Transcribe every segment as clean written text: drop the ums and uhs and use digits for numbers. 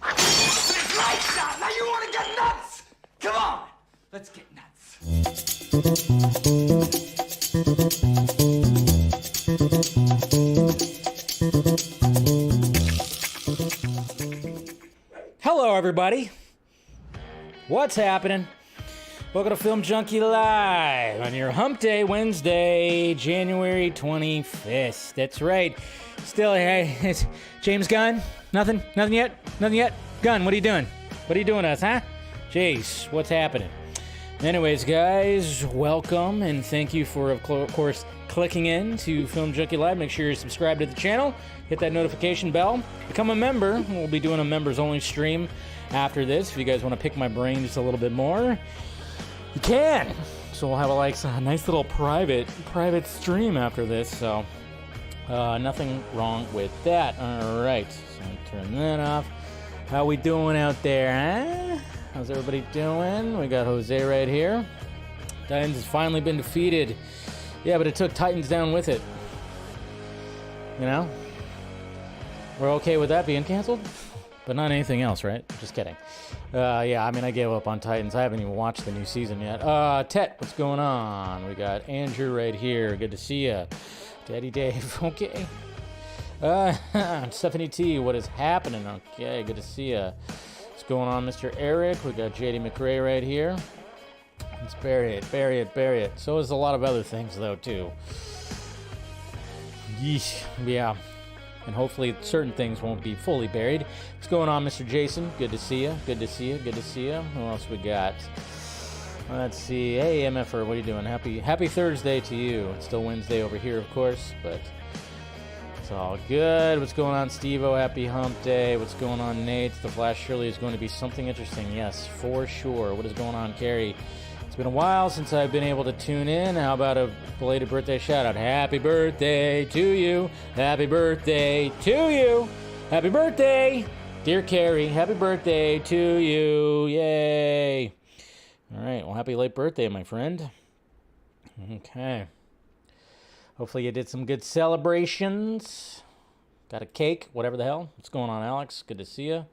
It's lights out! Now you want to get nuts? Come on! Let's get nuts. Hello, everybody. What's happening? Welcome to Film Junkee Live on your Hump Day, Wednesday, January 25th. That's right. Still, hey, it's James Gunn. Nothing yet? Gunn, what are you doing? What are you doing to us, huh? Jeez, what's happening? Anyways, guys, welcome and thank you for, of course, clicking in to Film Junkee Live. Make sure you're subscribed to the channel. Hit that notification bell. Become a member. We'll be doing a members-only stream after this. If you guys want to pick my brain just a little bit more, you can. So we'll have a nice little private stream after this. So nothing wrong with that. All right, so turn that off. How we doing out there, huh? How's everybody doing? We got Jose right here. Titans has finally been defeated. Yeah, but it took Titans down with it. You know? We're okay with that being canceled? But not anything else, right? Just kidding. Yeah, I mean, I gave up on Titans. I haven't even watched the new season yet. Tet, what's going on? We got Andrew right here. Good to see ya. Daddy Dave, okay. Stephanie T, what is happening? Okay, good to see ya. What's going on, Mr. Eric? We got JD McRae right here. Let's bury it. So is a lot of other things, though, too. Yeesh, yeah. And hopefully certain things won't be fully buried. What's going on, Mr. Jason? Good to see you. Good to see you. Who else we got? Let's see. Hey, MFR, what are you doing? Happy Thursday to you. It's still Wednesday over here, of course, but it's all good. What's going on, Steve-O? Happy Hump Day. What's going on, Nate? The Flash surely is going to be something interesting. Yes, for sure. What is going on, Carrie? It's been a while since I've been able to tune in. How about a belated birthday shout-out? Happy birthday to you. Happy birthday to you. Happy birthday, dear Carrie. Happy birthday to you. Yay. All right. Well, happy late birthday, my friend. Okay. Hopefully you did some good celebrations. Got a cake, whatever the hell. What's going on, Alex? Good to see you.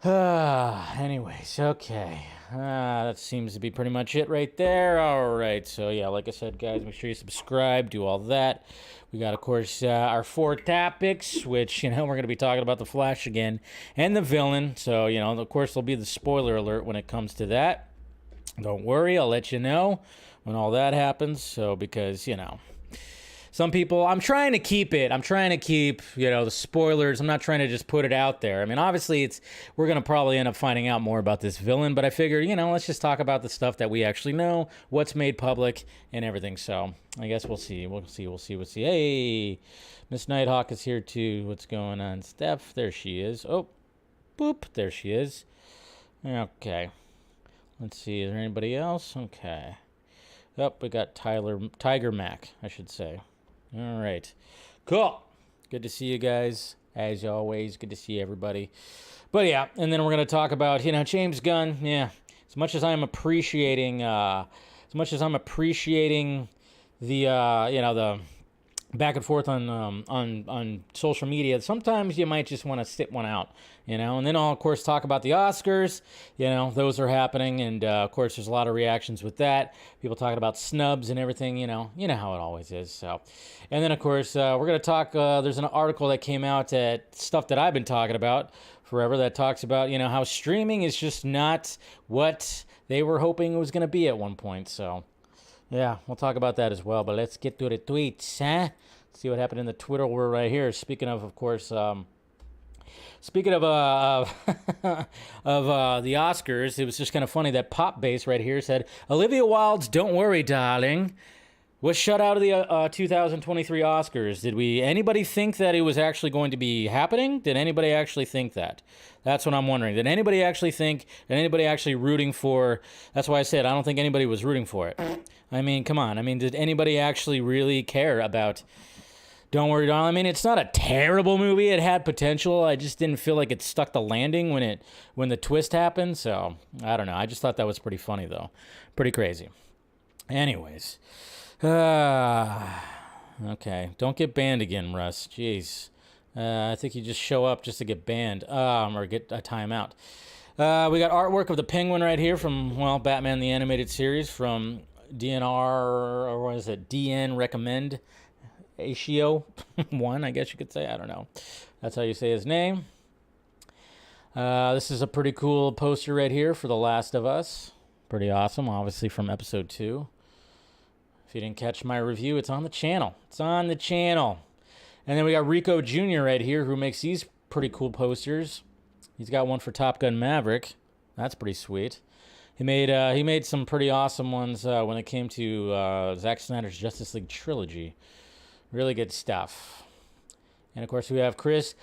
Anyways, okay. That seems to be pretty much it right there. All right, so yeah, like I said, guys, make sure you subscribe, do all that. We got, of course, our 4 topics, which, we're going to be talking about the Flash again and the villain. So, of course, there'll be the spoiler alert when it comes to that. Don't worry, I'll let you know when all that happens. So, because, some people, I'm trying to keep, the spoilers. I'm not trying to just put it out there. I mean, obviously, we're going to probably end up finding out more about this villain, but I figured, let's just talk about the stuff that we actually know, what's made public, and everything. So, I guess we'll see. Hey, Miss Nighthawk is here, too. What's going on? Steph, there she is. Oh, boop, there she is. Okay. Let's see, is there anybody else? Okay. Oh, we got Tiger Mac, I should say. All right. Cool. Good to see you guys. As always, good to see everybody. But yeah, and then we're going to talk about, James Gunn. Yeah. As much as I'm appreciating the the back and forth on social media, sometimes you might just want to sit one out, and then I'll, of course, talk about the Oscars. Those are happening, and of course there's a lot of reactions with that, people talking about snubs and everything, you know how it always is. So, and then of course we're going to talk, there's an article that came out, at stuff that I've been talking about forever, that talks about how streaming is just not what they were hoping it was going to be at one point. So yeah, we'll talk about that as well, but let's get to the tweets, huh? See what happened in the Twitter world right here. Speaking of course, of the Oscars, it was just kind of funny that Pop Base right here said, Olivia Wilde's Don't Worry, Darling was shut out of the 2023 Oscars. Did anybody think that it was actually going to be happening? Did anybody actually think that? That's what I'm wondering. Did anybody actually rooting for? That's why I said I don't think anybody was rooting for it. I mean, come on. I mean, did anybody actually really care about Don't Worry, Darling? I mean, it's not a terrible movie. It had potential. I just didn't feel like it stuck the landing when the twist happened. So I don't know. I just thought that was pretty funny, though. Pretty crazy. Anyways. Okay. Don't get banned again, Russ. Jeez. I think you just show up just to get banned or get a timeout. We got artwork of the Penguin right here from, well, Batman the Animated Series from DNR, or what is it? DN Recommend Atio 1, I guess you could say. I don't know. That's how you say his name. This is a pretty cool poster right here for The Last of Us. Pretty awesome, obviously from episode 2. If you didn't catch my review, it's on the channel. It's on the channel. And then we got Rico Jr. right here, who makes these pretty cool posters. He's got one for Top Gun Maverick. That's pretty sweet. He made some pretty awesome ones when it came to Zack Snyder's Justice League trilogy. Really good stuff. And of course we have Chris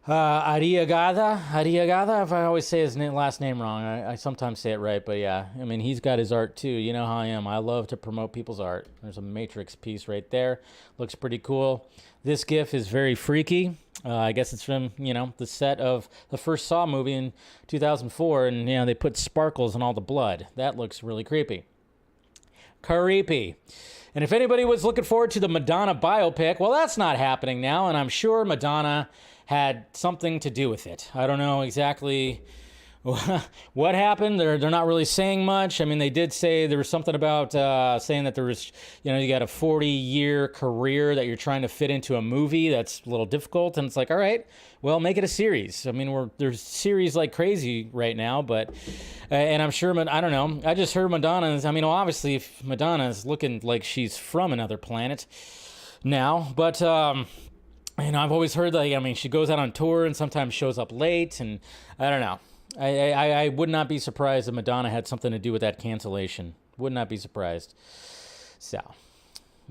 Arriagada, if I always say his last name wrong. I sometimes say it right, but yeah. I mean, he's got his art too. You know how I am. I love to promote people's art. There's a Matrix piece right there. Looks pretty cool. This GIF is very freaky. I guess it's from, the set of the first Saw movie in 2004, and, they put sparkles in all the blood. That looks really creepy. Creepy. And if anybody was looking forward to the Madonna biopic, well, that's not happening now, and I'm sure Madonna had something to do with it. I don't know exactly what happened. They're not really saying much. I mean, they did say there was something about saying that there was, you got a 40-year career that you're trying to fit into a movie. That's a little difficult. And it's like, all right, well, make it a series. I mean, there's series like crazy right now, but, and I'm sure, I don't know. I just heard Madonna's, obviously if Madonna's looking like she's from another planet now, but, I've always heard that, she goes out on tour and sometimes shows up late, and I don't know. I would not be surprised if Madonna had something to do with that cancellation. Would not be surprised. So,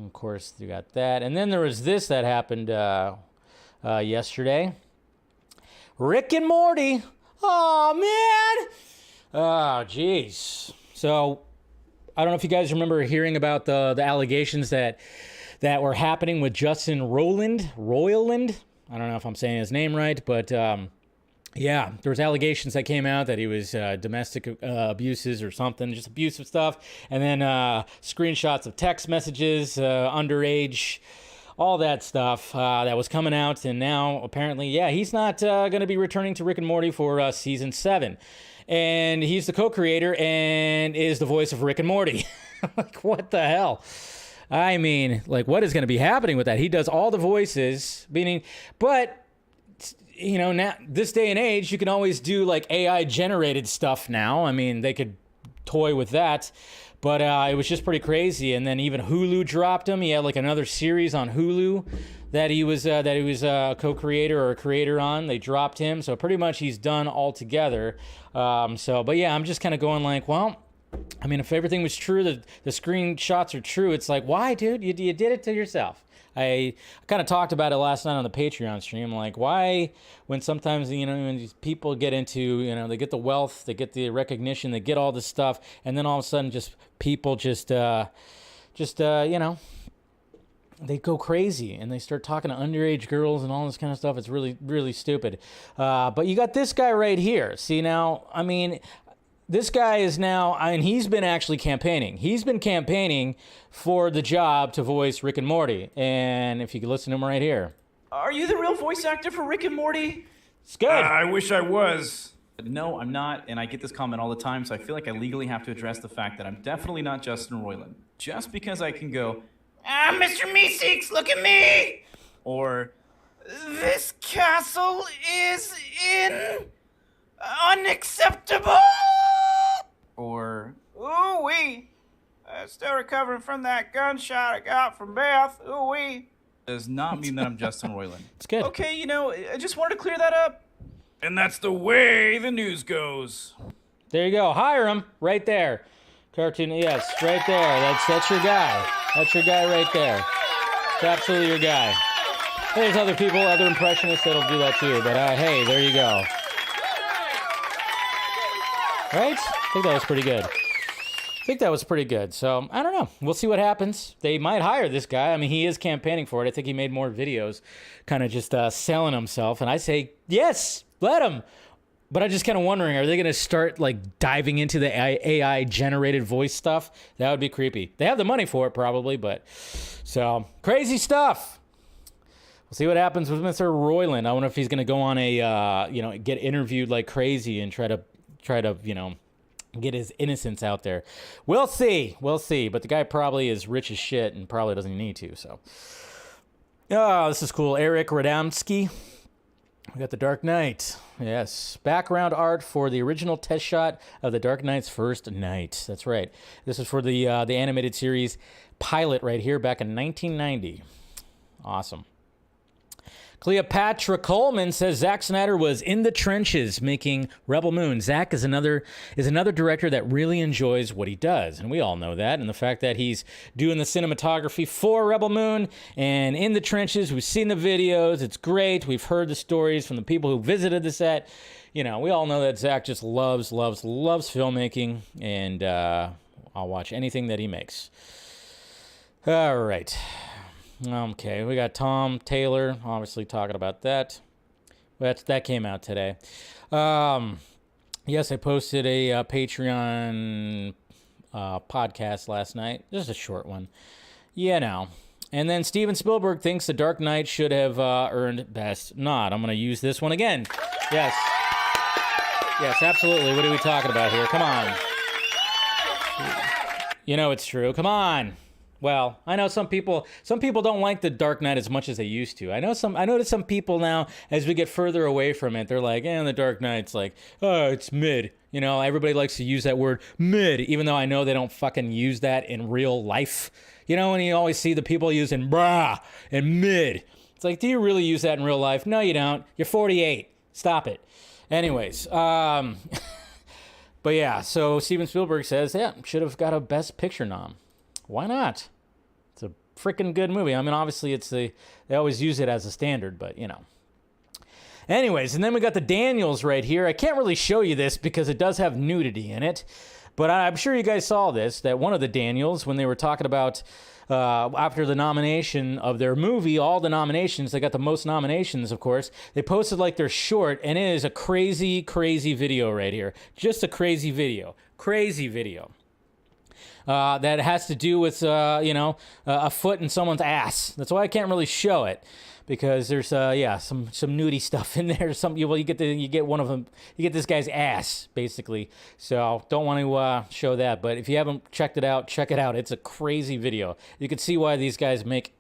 of course, you got that. And then there was this that happened yesterday. Rick and Morty. Oh, man. Oh, jeez. So, I don't know if you guys remember hearing about the allegations that were happening with Justin Roiland. I don't know if I'm saying his name right, but yeah, there was allegations that came out that he was domestic abuses or something, just abusive stuff, and then screenshots of text messages, underage, all that stuff that was coming out, and now apparently, yeah, he's not going to be returning to Rick and Morty for season 7, and he's the co-creator and is the voice of Rick and Morty. Like, what the hell? I mean, like, what is going to be happening with that? He does all the voices, but now this day and age, you can always do like AI generated stuff now. I mean, they could toy with that, but it was just pretty crazy. And then even Hulu dropped him. He had like another series on Hulu that he was a co-creator or a creator on. They dropped him, so pretty much he's done altogether. But yeah, I'm just kind of going like, well, if everything was true, the screenshots are true, it's like, why, dude? You did it to yourself. I kind of talked about it last night on the Patreon stream. Like, why, when sometimes, when these people get into, they get the wealth, they get the recognition, they get all this stuff, and then all of a sudden people they go crazy and they start talking to underage girls and all this kind of stuff. It's really, really stupid. But you got this guy right here. See, now, this guy is now, and he's been actually campaigning. He's been campaigning for the job to voice Rick and Morty. And if you could listen to him right here. Are you the real voice actor for Rick and Morty? It's good. I wish I was. No, I'm not, and I get this comment all the time, so I feel like I legally have to address the fact that I'm definitely not Justin Roiland. Just because I can go, Mr. Meeseeks, look at me! Or, this castle is unacceptable! Or, ooh-wee, still recovering from that gunshot I got from Beth, ooh-wee. Does not mean that I'm Justin Roiland. It's good. Okay, I just wanted to clear that up. And that's the way the news goes. There you go. Hire him right there. Cartoon, yes, right there. That's your guy. That's your guy right there. It's absolutely your guy. There's other people, other impressionists that'll do that too, but hey, there you go. Right? I think that was pretty good. So, I don't know. We'll see what happens. They might hire this guy. He is campaigning for it. I think he made more videos kind of just selling himself. And I say, yes, let him. But I'm just kind of wondering, are they going to start like diving into the AI generated voice stuff? That would be creepy. They have the money for it probably, but so crazy stuff. see what happens with Mr. Roiland. I wonder if he's going to go on a, get interviewed like crazy and try to, get his innocence out there. We'll see. But the guy probably is rich as shit and probably doesn't need to, so. Oh, this is cool. Eric Radomski. We got The Dark Knight. Yes. Background art for the original test shot of The Dark Knight's first night. That's right. This is for the animated series pilot right here back in 1990. Awesome. Cleopatra Coleman says Zack Snyder was in the trenches making Rebel Moon. Zack is another director that really enjoys what he does, and we all know that. And the fact that he's doing the cinematography for Rebel Moon and in the trenches, we've seen the videos. It's great. We've heard the stories from the people who visited the set. We all know that Zack just loves filmmaking, and I'll watch anything that he makes. All right. Okay, we got Tom Taylor, obviously talking about that. That came out today. Yes, I posted a Patreon podcast last night. Just a short one. And then Steven Spielberg thinks The Dark Knight should have earned Best Nod. I'm going to use this one again. Yes. Yes, absolutely. What are we talking about here? Come on. It's true. Come on. Well, I know some people don't like The Dark Knight as much as they used to. I notice some people now, as we get further away from it, they're like, The Dark Knight's like, oh, it's mid. Everybody likes to use that word mid, even though I know they don't fucking use that in real life. And you always see the people using brah and mid. It's like, do you really use that in real life? No, you don't. You're 48. Stop it. Anyways, but yeah, so Steven Spielberg says, should have got a Best Picture nom. Why not? It's a freaking good movie. I mean, obviously, they always use it as a standard, but Anyways, and then we got the Daniels right here. I can't really show you this because it does have nudity in it, but I'm sure you guys saw this, that one of the Daniels, when they were talking about after the nomination of their movie, all the nominations, they got the most nominations, of course, they posted like their short, and it is a crazy, crazy video right here. Just a crazy video. That has to do with, a foot in someone's ass. That's why I can't really show it, because there's, some nudie stuff in there. You get one of them, you get this guy's ass, basically. So don't want to show that. But if you haven't checked it out, check it out. It's a crazy video. You can see why these guys make,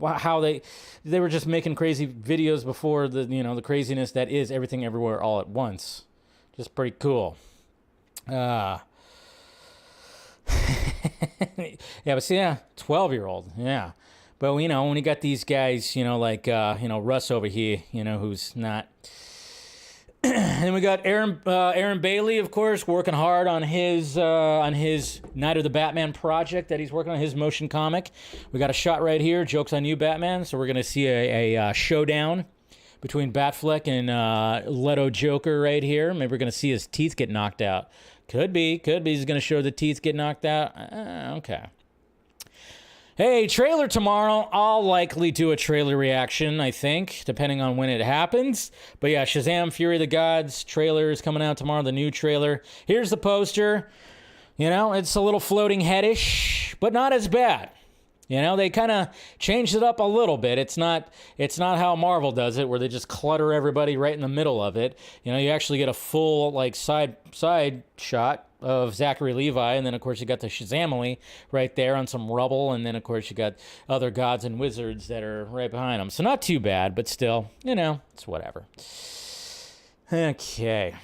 how they were just making crazy videos before the craziness that is Everything Everywhere All at Once. Just pretty cool. Yeah, but see, 12-year-old, yeah. But, when you got these guys, like, Russ over here, who's not. And we got Aaron Bailey, of course, working hard on his Night of the Batman project that he's working on, his motion comic. We got a shot right here, Joke's on You, Batman. So we're going to see a showdown between Batfleck and Leto Joker right here. Maybe we're going to see his teeth get knocked out. Could be. He's going to show the teeth get knocked out. Okay. Hey, trailer tomorrow. I'll likely do a trailer reaction, I think, depending on when it happens. But yeah, Shazam! Fury of the Gods trailer is coming out tomorrow, the new trailer. Here's the poster. It's a little floating headish, but not as bad. They kind of changed it up a little bit. It's not how Marvel does it, where they just clutter everybody right in the middle of it. You actually get a full side shot of Zachary Levi, and then of course you got the Shazamily right there on some rubble, and then of course you got other gods and wizards that are right behind them. So not too bad, but still, it's whatever. Okay.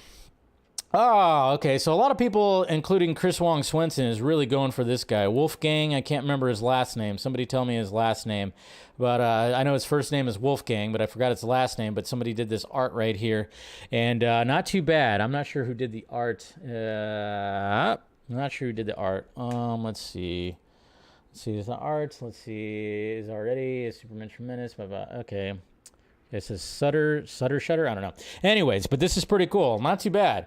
Oh, okay. So a lot of people, including Chris Wong Swenson, is really going for this guy. Wolfgang, I can't remember his last name. Somebody tell me his last name. But I know his first name is Wolfgang, but I forgot his last name. But somebody did this art right here. And not too bad. I'm not sure who did the art. Let's see. There's the art. Let's see. Is already a Superman Tremendous. Okay. It says Shutter. I don't know. Anyways, but this is pretty cool. Not too bad.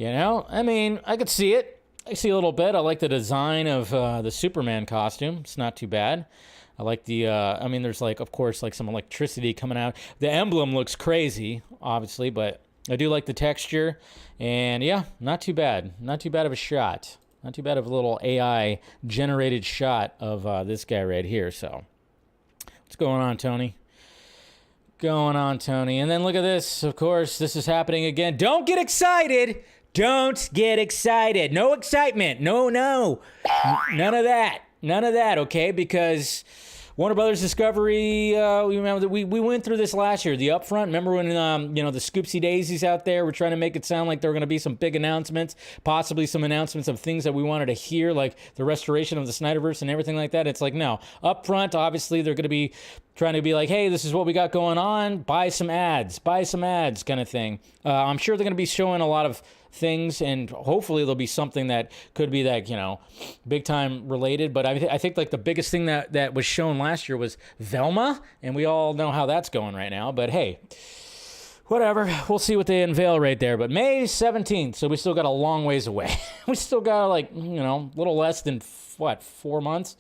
I mean, I could see it. I see a little bit. I like the design of the Superman costume. It's not too bad. I like the, there's of course, some electricity coming out. The emblem looks crazy, obviously, but I do like the texture. And yeah, not too bad. Not too bad of a shot. Not too bad of a little AI generated shot of this guy right here. So what's going on, Tony? going on, Tony? And then look at this. Of course, this is happening again. Don't get excited. Don't get excited. No excitement. No. None of that. None of that, okay? Because Warner Brothers Discovery, we remember that we went through this last year. The upfront, remember when, the Scoopsy Daisies out there were trying to make it sound like there were going to be some big announcements, possibly some announcements of things that we wanted to hear, like the restoration of the Snyderverse and everything like that. It's like, no. Upfront, obviously, they're going to be trying to be like, hey, this is what we got going on. Buy some ads kind of thing. I'm sure they're going to be showing a lot of things, and hopefully there'll be something that could be that, big time related. But I think like the biggest thing that was shown last year was Velma, and we all know how that's going right now. But hey, whatever, we'll see what they unveil right there. But May 17th, so we still got a long ways away. We still got a little less than 4 months.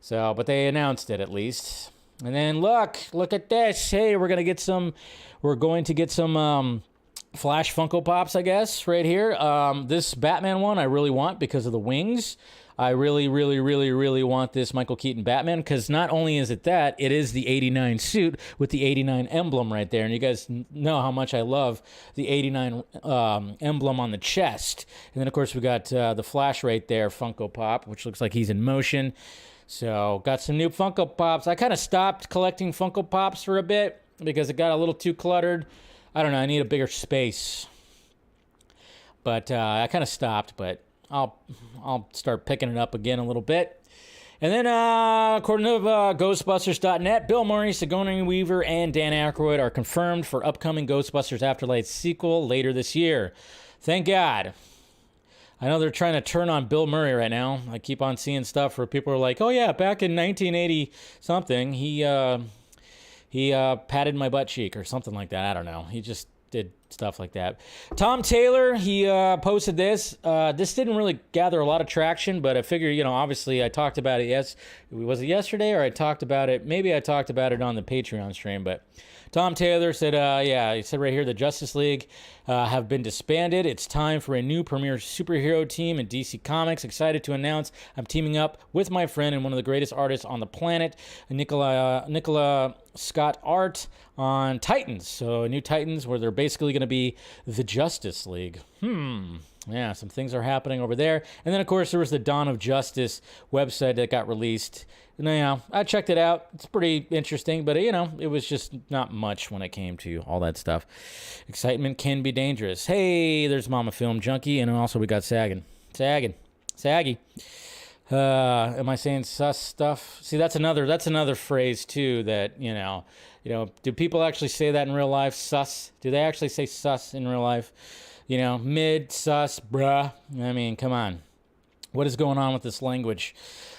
So, but they announced it at least. And then look at this. Hey, we're going to get some Flash Funko Pops, I guess, right here. This Batman one I really want because of the wings. I really, really, really, really want this Michael Keaton Batman, because not only is it that, it is the 89 suit with the 89 emblem right there. And you guys know how much I love the 89 emblem on the chest. And then, of course, we got the Flash right there, Funko Pop, which looks like he's in motion. So, got some new Funko Pops. I kind of stopped collecting Funko Pops for a bit because it got a little too cluttered. I don't know, I need a bigger space. But I kind of stopped, but I'll start picking it up again a little bit. And then, according to Ghostbusters.net, Bill Murray, Sigourney Weaver, and Dan Aykroyd are confirmed for upcoming Ghostbusters Afterlife sequel later this year. Thank God. I know they're trying to turn on Bill Murray right now. I keep on seeing stuff where people are like, oh yeah, back in 1980-something, he patted my butt cheek or something like that. I don't know. He just did stuff like that. Tom Taylor, he posted this. This didn't really gather a lot of traction, but I figure, obviously I talked about it. Was it yesterday, or maybe I talked about it on the Patreon stream, but Tom Taylor said, he said right here, the Justice League have been disbanded. It's time for a new premier superhero team in DC Comics. Excited to announce I'm teaming up with my friend and one of the greatest artists on the planet, Nicola Scott Art, on Titans. So New Titans, where they're basically going to be the Justice League. Yeah, some things are happening over there. And then, of course, there was the Dawn of Justice website that got released. And, I checked it out. It's pretty interesting, but, it was just not much when it came to all that stuff. Excitement can be dangerous. Hey, there's Mama Film Junkee, and also we got Saggy. Am I saying sus stuff? See, that's another phrase, too, that, do people actually say that in real life? Sus? Do they actually say sus in real life? Mid, sus, bruh. I mean, come on. What is going on with this language?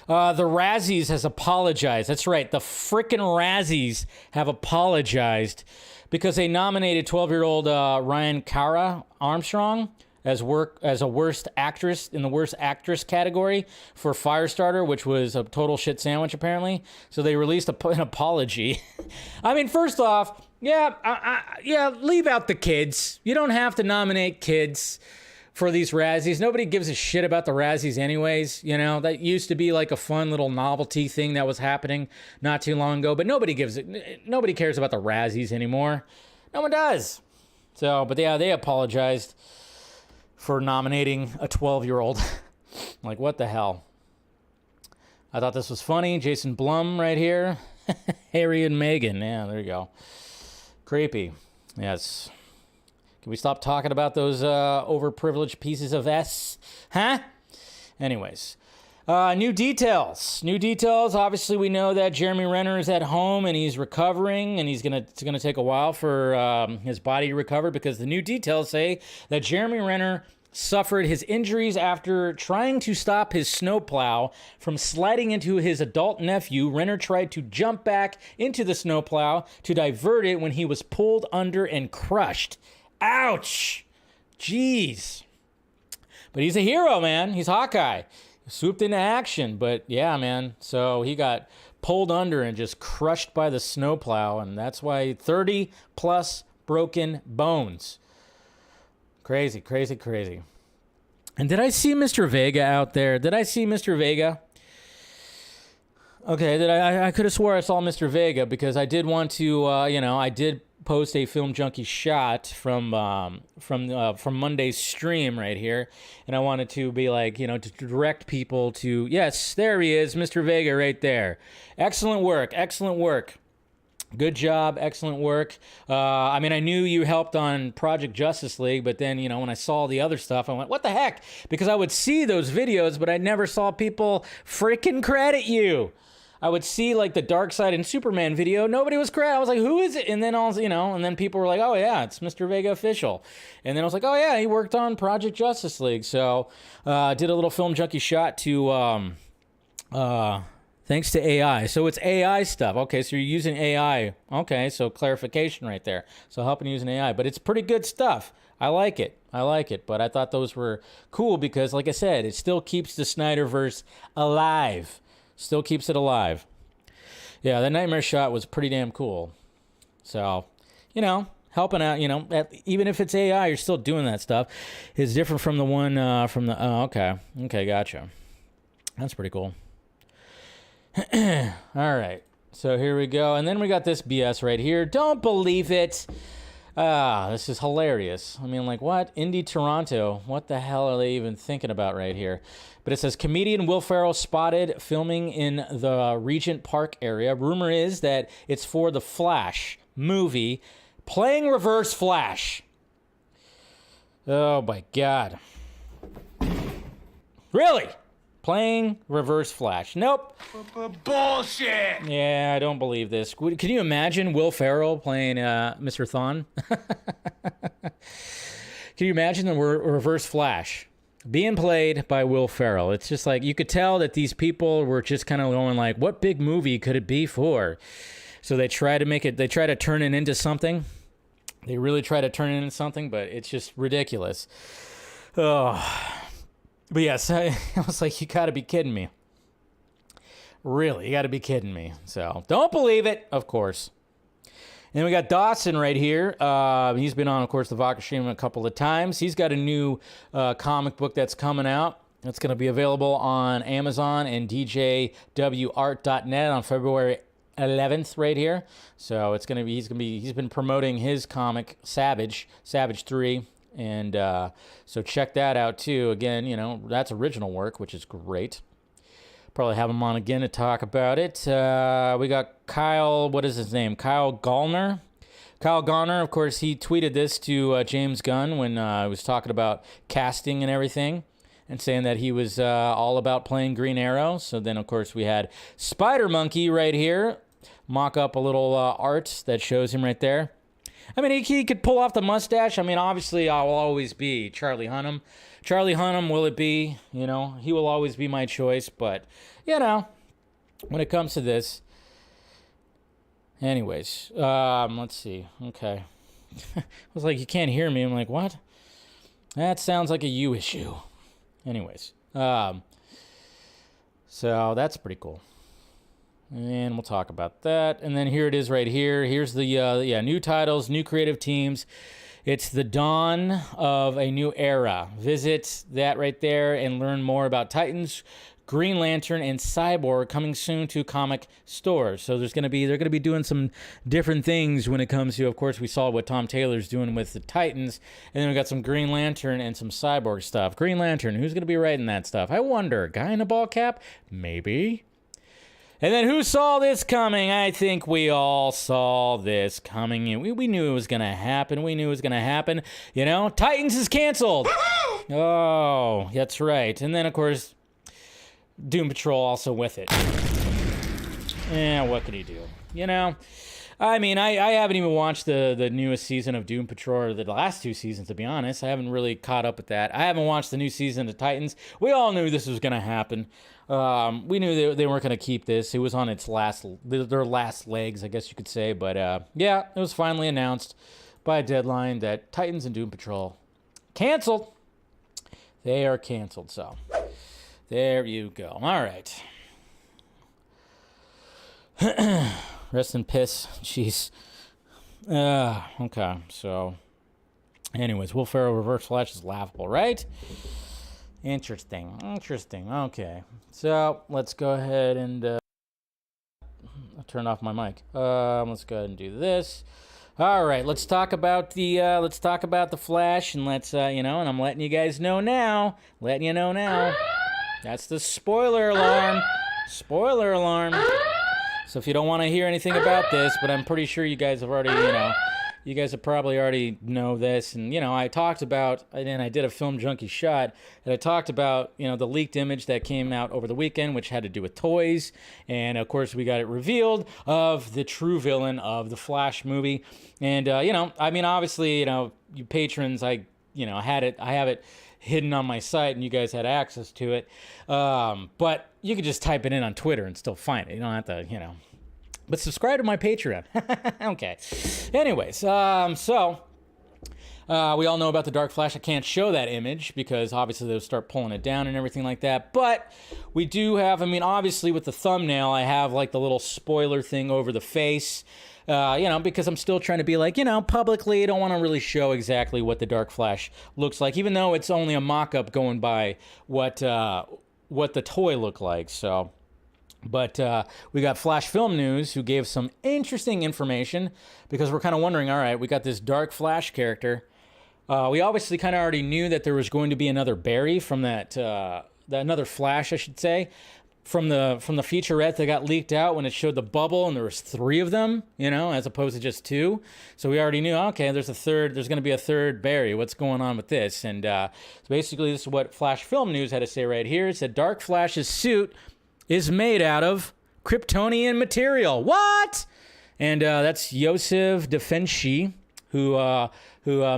The Razzies has apologized. That's right. The frickin' Razzies have apologized because they nominated 12-year-old Ryan Cara Armstrong as a worst actress in the worst actress category for Firestarter, which was a total shit sandwich, apparently. So they released an apology. I mean, first off, leave out the kids. You don't have to nominate kids for these Razzies. Nobody gives a shit about the Razzies anyways. That used to be like a fun little novelty thing that was happening not too long ago, but nobody cares about the Razzies anymore. No one does. So, but yeah, they apologized for nominating a 12-year-old. Like, what the hell? I thought this was funny. Jason Blum right here. Harry and Meghan. Yeah, there you go. Creepy. Yes. Can we stop talking about those overprivileged pieces of S? Huh? Anyways. New details. Obviously, we know that Jeremy Renner is at home and he's recovering, and it's gonna take a while for his body to recover, because the new details say that Jeremy Renner suffered his injuries after trying to stop his snowplow from sliding into his adult nephew. Renner tried to jump back into the snowplow to divert it when he was pulled under and crushed. Ouch! Jeez. But he's a hero, man. He's Hawkeye. Swooped into action, but yeah, man. So he got pulled under and just crushed by the snowplow, and that's why 30 plus broken bones. Crazy. And did I see Mr. Vega out there? Okay, that I could have swore I saw Mr. Vega because I did want to, I did post a Film Junkie shot from Monday's stream right here, and I wanted to be like, to direct people to, yes, there he is, Mr. Vega right there. Excellent work, excellent work. Good job, excellent work. I knew you helped on Project Justice League, but then, when I saw the other stuff, I went, what the heck? Because I would see those videos, but I never saw people freaking credit you. I would see like the Darkseid and Superman video. Nobody was credited. I was like, who is it? And then and then people were like, oh yeah, it's Mr. Vega official. And then I was like, oh yeah, he worked on Project Justice League. So did a little Film Junkie shot to thanks to AI. So it's AI stuff. Okay, so you're using AI. Okay, so clarification right there. So helping using AI, but it's pretty good stuff. I like it. But I thought those were cool because, like I said, it still keeps the Snyderverse alive. Still keeps it alive. Yeah, that Nightmare shot was pretty damn cool. So, helping out, even if it's AI, you're still doing that stuff. It's different from the one from the, oh, okay. Okay, gotcha. That's pretty cool. All right. So here we go. And then we got this BS right here. Don't believe it. This is hilarious. What? Indie Toronto. What the hell are they even thinking about right here? But it says, comedian Will Ferrell spotted filming in the Regent Park area. Rumor is that it's for the Flash movie, playing Reverse Flash. Oh, my God. Really? Playing Reverse Flash. Nope. Bullshit! Yeah, I don't believe this. Can you imagine Will Ferrell playing Mr. Thawne? Can you imagine the Reverse Flash being played by Will Ferrell? It's just like, you could tell that these people were just kind of going like, what big movie could it be for? So they try to turn it into something. They really try to turn it into something, but it's just ridiculous. Oh. But yes, I was like, you gotta be kidding me. Really, you gotta be kidding me. So, don't believe it, of course. And we got Dawson right here. He's been on, of course, the Vodka Stream a couple of times. He's got a new comic book that's coming out. It's going to be available on Amazon and DJWArt.net on February 11th right here. So it's going to be, he's been promoting his comic, Savage 3. And so check that out too. Again, that's original work, which is great. Probably have him on again to talk about it. We got Kyle, what is his name? Kyle Gallner. Kyle Gallner, of course, he tweeted this to James Gunn when he was talking about casting and everything and saying that he was all about playing Green Arrow. So then, of course, we had Spider Monkey right here. Mock up a little art that shows him right there. He could pull off the mustache. Obviously, I will always be Charlie Hunnam. Charlie Hunnam, will it be? He will always be my choice. But, when it comes to this. Anyways, let's see. Okay. I was like, you can't hear me. I'm like, what? That sounds like a you issue. Anyways. So that's pretty cool. And we'll talk about that. And then here it is right here. Here's the new titles, new creative teams. It's the dawn of a new era. Visit that right there and learn more about Titans, Green Lantern, and Cyborg coming soon to comic stores. So they're going to be doing some different things when it comes to, of course, we saw what Tom Taylor's doing with the Titans, and then we got some Green Lantern and some Cyborg stuff. Green Lantern, who's going to be writing that stuff? I wonder. Guy in a ball cap? Maybe. And then who saw this coming? I think we all saw this coming. We knew it was going to happen. Titans is canceled. Oh, that's right. And then, of course, Doom Patrol also with it. Yeah, what could he do? I haven't even watched the newest season of Doom Patrol, or the last two seasons, to be honest. I haven't really caught up with that. I haven't watched the new season of Titans. We all knew this was going to happen. We knew they weren't going to keep this. It was on their last legs, I guess you could say. But yeah, it was finally announced by a deadline that Titans and Doom Patrol canceled. They are canceled, so there you go. All right. Rest in piss. Jeez. Okay, so anyways, Will Ferrell Reverse Flash is laughable, right? Interesting. Okay. So let's go ahead and turn off my mic. Let's go ahead and do this. All right, let's talk about the Flash, and let's and I'm letting you guys know now. That's the spoiler alarm. Spoiler alarm. So if you don't want to hear anything about this, but I'm pretty sure you guys have already, you guys have probably already know this. And, I talked about, and I did a Film Junkie shot, and I talked about, the leaked image that came out over the weekend, which had to do with toys. And, of course, we got it revealed of the true villain of the Flash movie. And, obviously, you patrons, I have it hidden on my site, and you guys had access to it. But you could just type it in on Twitter and still find it. You don't have to, But subscribe to my Patreon. Okay. Anyways, we all know about the Dark Flash. I can't show that image because obviously they'll start pulling it down and everything like that. But we do have, obviously with the thumbnail, I have like the little spoiler thing over the face. Because I'm still trying to be like, publicly, I don't want to really show exactly what the Dark Flash looks like, even though it's only a mock-up going by what the toy looked like. So, but we got Flash Film News, who gave some interesting information, because we're kind of wondering, all right, we got this Dark Flash character. We obviously kind of already knew that there was going to be another Barry from another Flash, I should say, from the featurette that got leaked out when it showed the bubble, and there was 3 of them, as opposed to just 2. So we already knew, okay, there's going to be a third Barry. What's going on with this? And so basically, this is what Flash Film News had to say right here. It said Dark Flash's suit is made out of Kryptonian material. What? And that's Yosef Defenshi, who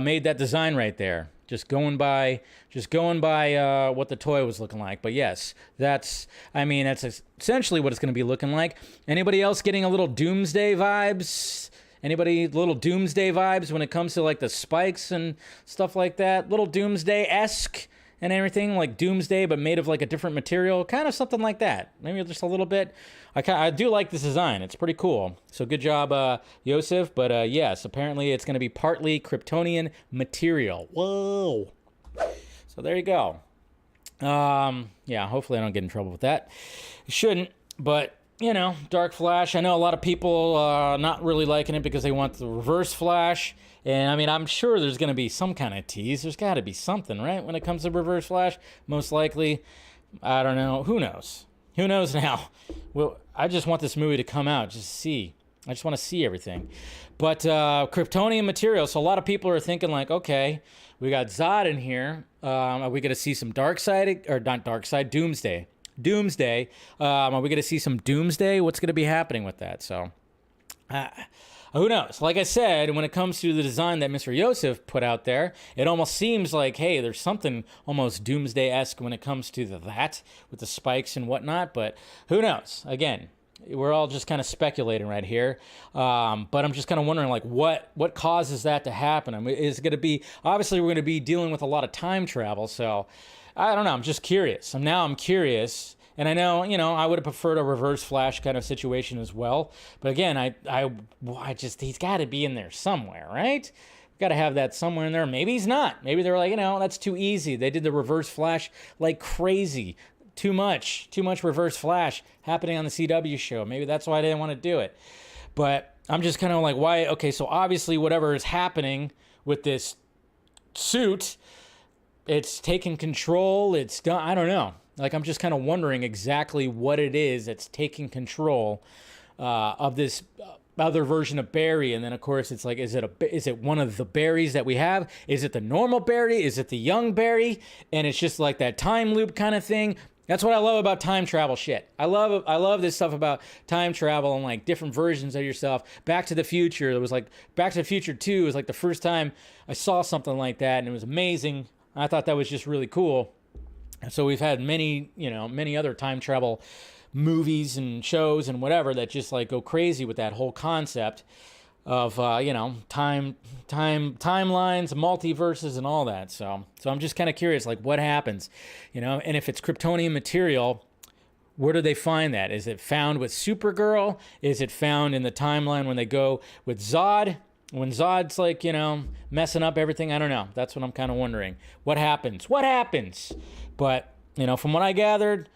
made that design right there. Just going by what the toy was looking like. But yes, that's essentially what it's going to be looking like. Anybody else getting a little Doomsday vibes? Anybody little Doomsday vibes when it comes to like the spikes and stuff like that? Little Doomsday-esque and everything, like Doomsday, but made of like a different material, kind of something like that. Maybe just a little bit. I do like this design. It's pretty cool. So good job, Yosef. But yes, apparently it's going to be partly Kryptonian material. Whoa. So there you go. Yeah, hopefully I don't get in trouble with that. Shouldn't, but Dark Flash. I know a lot of people not really liking it because they want the Reverse Flash. And I'm sure there's going to be some kind of tease. There's got to be something, right? When it comes to Reverse Flash, most likely. I don't know. Who knows? Who knows now? Well, I just want this movie to come out. Just see. I just want to see everything. But Kryptonian material. So a lot of people are thinking like, okay, we got Zod in here. Are we going to see some Doomsday? Doomsday. Are we going to see some Doomsday? What's going to be happening with that? So, who knows? Like I said, when it comes to the design that Mr. Yosef put out there, it almost seems like, hey, there's something almost Doomsday-esque when it comes to that with the spikes and whatnot. But who knows? Again, we're all just kind of speculating right here. But I'm just kind of wondering, like, what causes that to happen? Is it going to be, obviously, we're going to be dealing with a lot of time travel. So, I don't know. I'm just curious. I'm curious. And I know, I would have preferred a Reverse Flash kind of situation as well. But again, he's got to be in there somewhere, right? Got to have that somewhere in there. Maybe he's not. Maybe they're like, that's too easy. They did the Reverse Flash like crazy. Too much Reverse Flash happening on the CW show. Maybe that's why I didn't want to do it. But I'm just kind of like, why? Okay, so obviously whatever is happening with this suit, it's taking control. It's done. I don't know. Like, I'm just kind of wondering exactly what it is that's taking control of this other version of Barry. And then, of course, it's like, is it one of the Barrys that we have? Is it the normal Barry? Is it the young Barry? And it's just like that time loop kind of thing. That's what I love about time travel shit. I love this stuff about time travel and like different versions of yourself. Back to the Future. It was like Back to the Future 2 was like the first time I saw something like that, and it was amazing. I thought that was just really cool. So we've had many other time travel movies and shows and whatever that just like go crazy with that whole concept of timelines, multiverses, and all that. So I'm just kind of curious, like, what happens, and if it's Kryptonian material, where do they find that? Is it found with Supergirl? Is it found in the timeline when they go with Zod? When Zod's like, messing up everything? I don't know. That's what I'm kind of wondering. What happens? But, from what I gathered,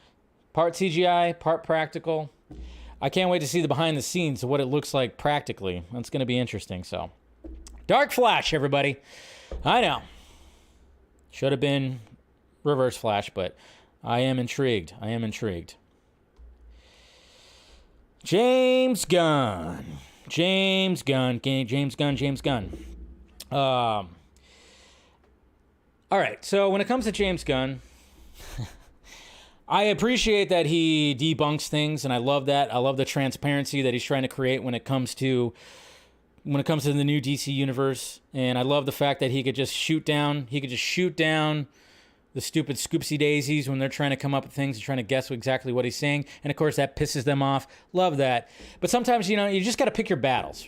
part CGI, part practical. I can't wait to see the behind the scenes of what it looks like practically. That's going to be interesting. So, Dark Flash, everybody. I know. Should have been Reverse Flash, but I am intrigued. James Gunn. All right, so when it comes to James Gunn, I appreciate that he debunks things, and I love that. I love the transparency that he's trying to create when it comes to the new DC universe, and I love the fact that he could just shoot down the stupid scoopsy daisies when they're trying to come up with things and trying to guess exactly what he's saying, and of course that pisses them off. Love that. But sometimes, you just got to pick your battles.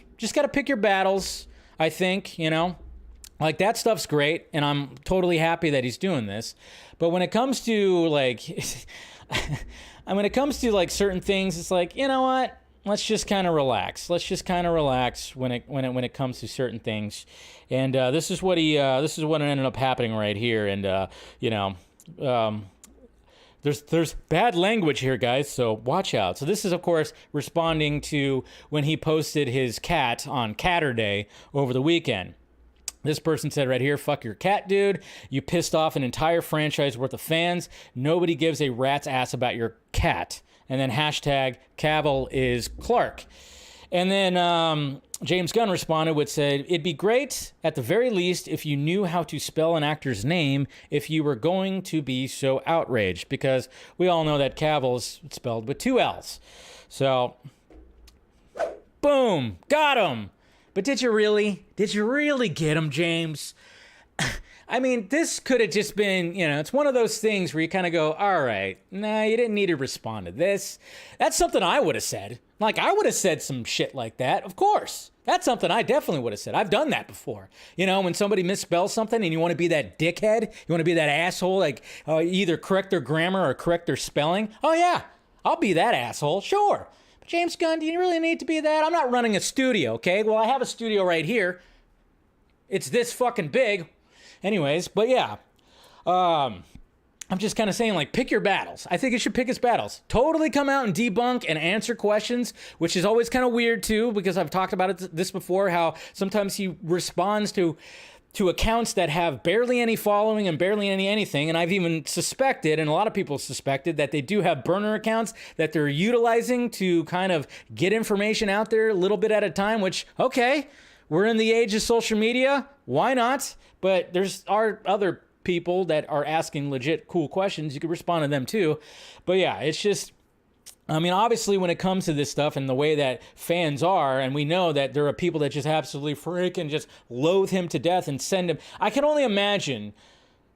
I think, like, that stuff's great, and I'm totally happy that he's doing this. But when it comes to, like, certain things, it's like, you know what? Let's just kind of relax. When it comes to certain things. And this is what ended up happening right here. And there's bad language here, guys, so watch out. So this is, of course, responding to when he posted his cat on Catterday over the weekend. This person said right here, "Fuck your cat, dude. You pissed off an entire franchise worth of fans. Nobody gives a rat's ass about your cat." And then hashtag Cavill is Clark. And then James Gunn responded with said, "It'd be great at the very least if you knew how to spell an actor's name if you were going to be so outraged." Because we all know that Cavill is spelled with 2 L's. So, boom, got him. But did you really get him, James? I mean, this could have just been, it's one of those things where you kind of go, all right, nah, you didn't need to respond to this. That's something I would have said. Like, I would have said some shit like that, of course. That's something I definitely would have said. I've done that before. When somebody misspells something and you want to be that dickhead, you want to be that asshole, like either correct their grammar or correct their spelling. Oh, yeah, I'll be that asshole, sure. James Gunn, do you really need to be that? I'm not running a studio, okay? Well, I have a studio right here. It's this fucking big. Anyways, but yeah. I'm just kind of saying, like, pick your battles. I think you should pick his battles. Totally come out and debunk and answer questions, which is always kind of weird, too, because I've talked about this before, how sometimes he responds to accounts that have barely any following and barely anything. And I've even suspected, and a lot of people suspected, that they do have burner accounts that they're utilizing to kind of get information out there a little bit at a time, which, okay, we're in the age of social media. Why not? But there's other people that are asking legit cool questions. You could respond to them too. But yeah, it's just, I mean, obviously when it comes to this stuff and the way that fans are, and we know that there are people that just absolutely freaking just loathe him to death and send him. I can only imagine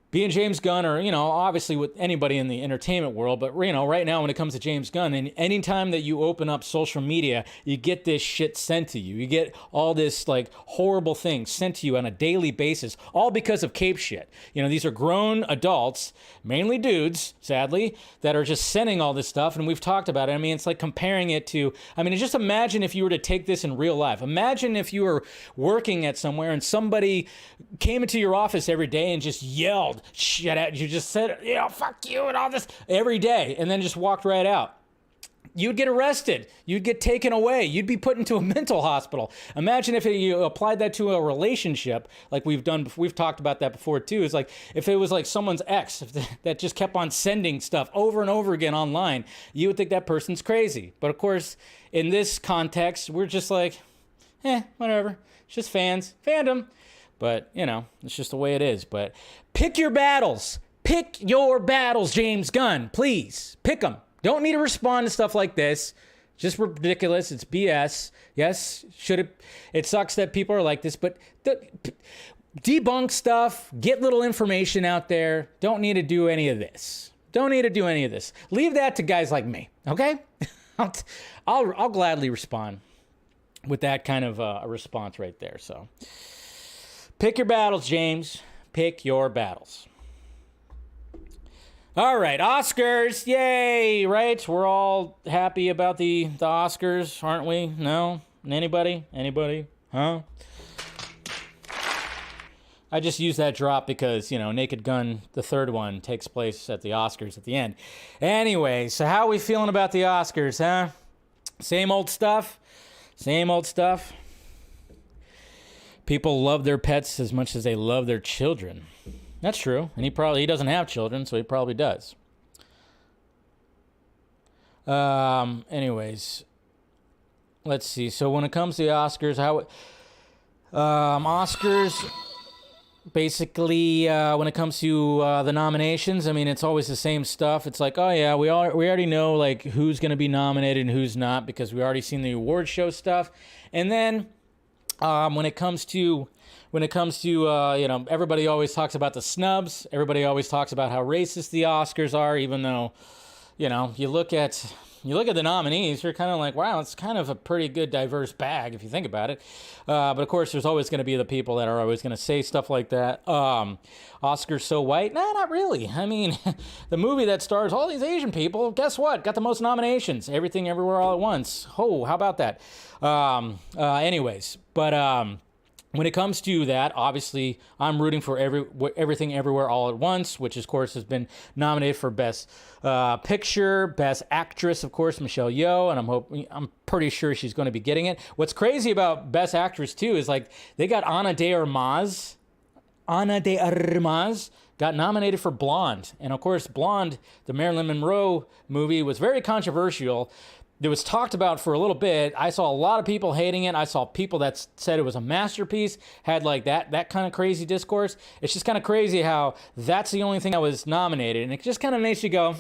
being James Gunn, or, obviously with anybody in the entertainment world, but, right now when it comes to James Gunn, and anytime that you open up social media, you get this shit sent to you. You get all this, like, horrible things sent to you on a daily basis, all because of cape shit. These are grown adults, mainly dudes, sadly, that are just sending all this stuff, and we've talked about it. I mean, it's like comparing it to, just imagine if you were to take this in real life. Imagine if you were working at somewhere and somebody came into your office every day and just yelled shit at you, just said, fuck you and all this every day, and then just walked right out. You'd get arrested. You'd get taken away. You'd be put into a mental hospital. Imagine if you applied that to a relationship, like we've talked about that before too. It's like if it was like someone's ex that just kept on sending stuff over and over again online, you would think that person's crazy. But of course, in this context, we're just like, whatever. It's just fandom. But, it's just the way it is. But pick your battles. Pick your battles, James Gunn. Please, pick them. Don't need to respond to stuff like this. Just ridiculous. It's BS. Yes, it sucks that people are like this, but debunk stuff, get little information out there. Don't need to do any of this. Leave that to guys like me, okay? I'll gladly respond with that kind of a response right there, so... Pick your battles, James. Pick your battles. All right, Oscars. Yay, right? We're all happy about the Oscars, aren't we? No? Anybody? Huh? I just used that drop because, Naked Gun, the third one, takes place at the Oscars at the end. Anyway, so how are we feeling about the Oscars, huh? Same old stuff. Same old stuff. People love their pets as much as they love their children. That's true. And he doesn't have children, so he probably does. Anyways, let's see. So when it comes to the Oscars, Oscars, basically, when it comes to the nominations, I mean, it's always the same stuff. It's like, oh yeah, we already know like who's going to be nominated and who's not because we already seen the award show stuff. And then when it comes to everybody always talks about the snubs. Everybody always talks about how racist the Oscars are, even though, you look at the nominees, you're kind of like, wow, it's kind of a pretty good diverse bag if you think about it. But of course, there's always going to be the people that are always going to say stuff like that. Oscars so white? Nah, not really. I mean, the movie that stars all these Asian people, guess what? Got the most nominations. Everything, Everywhere, All at Once. Oh, how about that? Anyways, but when it comes to that, obviously, I'm rooting for Everything Everywhere All at Once, which, of course, has been nominated for Best Picture, Best Actress, of course, Michelle Yeoh, and I'm pretty sure she's going to be getting it. What's crazy about Best Actress, too, is, like, they got Ana de Armas got nominated for Blonde. And, of course, Blonde, the Marilyn Monroe movie, was very controversial. It was talked about for a little bit. I saw a lot of people hating it. I saw people that said it was a masterpiece, had like that kind of crazy discourse. It's just kind of crazy how that's the only thing that was nominated. And it just kind of makes you go,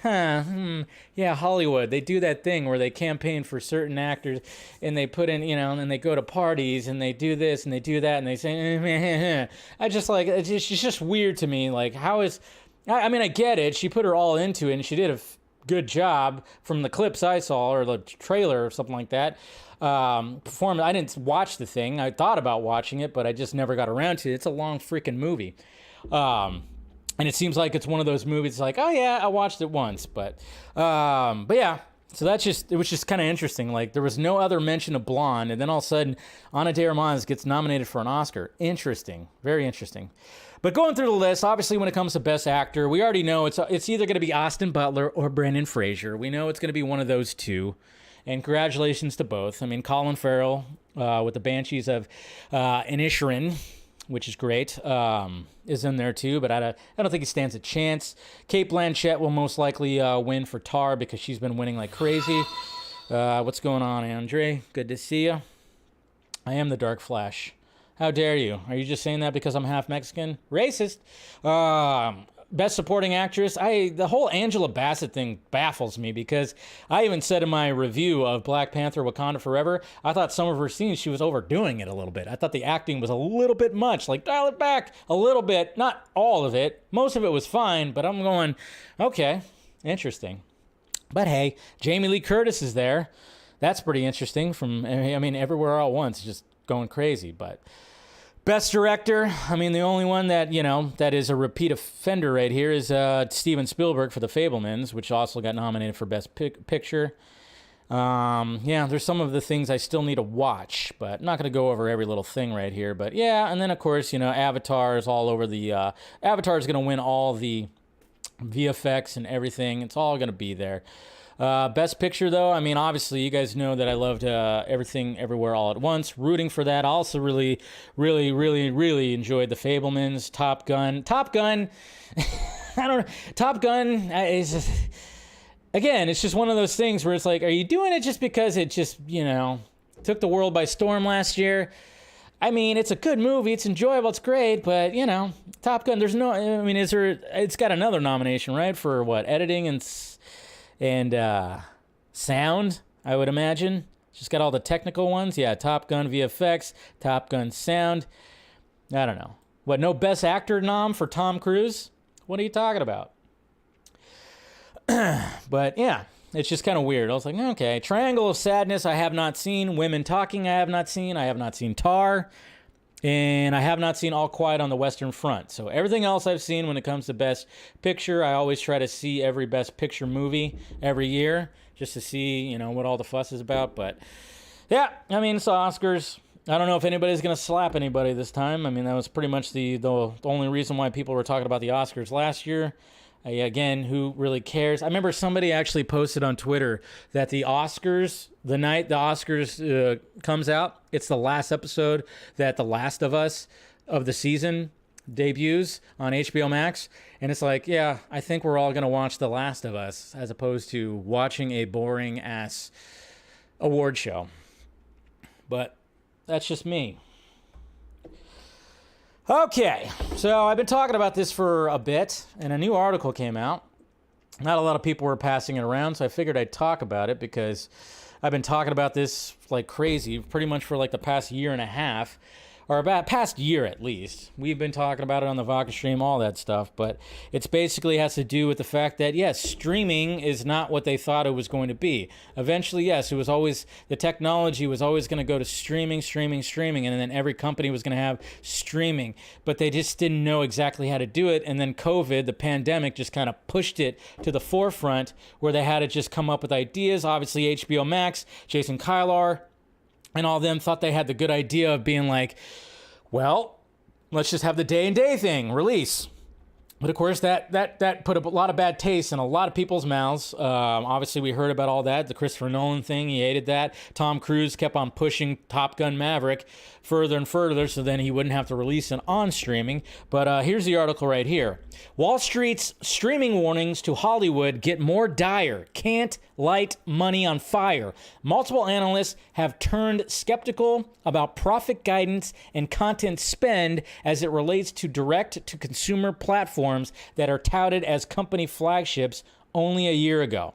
yeah, Hollywood. They do that thing where they campaign for certain actors and they put in, and they go to parties and they do this and they do that and they say, I just like, it's just weird to me. Like, I mean, I get it. She put her all into it and she did a good job from the clips I saw or the trailer or something like that. Performance. I didn't watch the thing. I thought about watching it, but I just never got around to it. It's a long freaking movie. And it seems like it's one of those movies like, oh yeah, I watched it once, but yeah. So it was just kind of interesting. Like there was no other mention of Blonde, and then all of a sudden, Ana de Armas gets nominated for an Oscar. Interesting, very interesting. But going through the list, obviously, when it comes to Best Actor, we already know it's either going to be Austin Butler or Brendan Fraser. We know it's going to be one of those two. And congratulations to both. I mean, Colin Farrell with the Banshees of Inisherin, which is great, is in there too. But I don't think he stands a chance. Cate Blanchett will most likely win for Tar because she's been winning like crazy. What's going on, Andre? Good to see you. I am the Dark Flash. How dare you? Are you just saying that because I'm half Mexican? Racist. Best Supporting Actress. The whole Angela Bassett thing baffles me because I even said in my review of Black Panther Wakanda Forever, I thought some of her scenes, she was overdoing it a little bit. I thought the acting was a little bit much. Like, dial it back a little bit. Not all of it. Most of it was fine, but I'm going, okay, interesting. But hey, Jamie Lee Curtis is there. That's pretty interesting Everywhere All at Once, just going crazy, but... Best Director, the only one that, that is a repeat offender right here is Steven Spielberg for The Fabelmans, which also got nominated for Best Picture. There's some of the things I still need to watch, but I'm not going to go over every little thing right here. But yeah, and then of course, Avatar is all over the... Avatar is going to win all the VFX and everything. It's all going to be there. Best Picture, though, obviously, you guys know that I loved Everything, Everywhere, All at Once. Rooting for that. I also really, really, really, really enjoyed The Fabelmans, Top Gun. Top Gun, Top Gun is just, again, it's just one of those things where it's like, are you doing it just because it just, took the world by storm last year? It's a good movie. It's enjoyable. It's great. But, Top Gun, it's got another nomination, right? For what? Editing and sound, I would imagine. Just got all the technical ones. Yeah, Top Gun VFX, Top Gun sound. I don't know. What, no Best Actor nom for Tom Cruise? What are you talking about? But yeah, it's just kind of weird. I was like, okay. Triangle of Sadness, I have not seen. Women Talking, I have not seen. I have not seen Tar. And I have not seen All Quiet on the Western Front. So everything else I've seen when it comes to Best Picture, I always try to see every Best Picture movie every year just to see, what all the fuss is about. But yeah, it's the Oscars. I don't know if anybody's going to slap anybody this time. That was pretty much the only reason why people were talking about the Oscars last year. Again, who really cares? I remember somebody actually posted on Twitter that the Oscars, the night the Oscars comes out, it's the last episode that The Last of Us of the season debuts on HBO Max. And it's like, yeah, I think we're all going to watch The Last of Us as opposed to watching a boring ass award show. But that's just me. Okay, so I've been talking about this for a bit, and a new article came out. Not a lot of people were passing it around, so I figured I'd talk about it because I've been talking about this like crazy pretty much for like the past year and a half, or about past year at least. We've been talking about it on the Vodka stream, all that stuff, but it's basically has to do with the fact that, yes, streaming is not what they thought it was going to be. Eventually, yes, it was always, the technology was always going to go to streaming, and then every company was going to have streaming, but they just didn't know exactly how to do it, and then COVID, the pandemic, just kind of pushed it to the forefront where they had to just come up with ideas. Obviously, HBO Max, Jason Kilar, and all of them thought they had the good idea of being like, well, let's just have the day and day thing release. But of course, that put a lot of bad taste in a lot of people's mouths. Obviously, we heard about all that. The Christopher Nolan thing, he hated that. Tom Cruise kept on pushing Top Gun Maverick further and further so then he wouldn't have to release it on streaming. But here's the article right here. Wall Street's streaming warnings to Hollywood get more dire. Can't light money on fire. Multiple analysts have turned skeptical about profit guidance and content spend as it relates to direct-to-consumer platforms that are touted as company flagships only a year ago.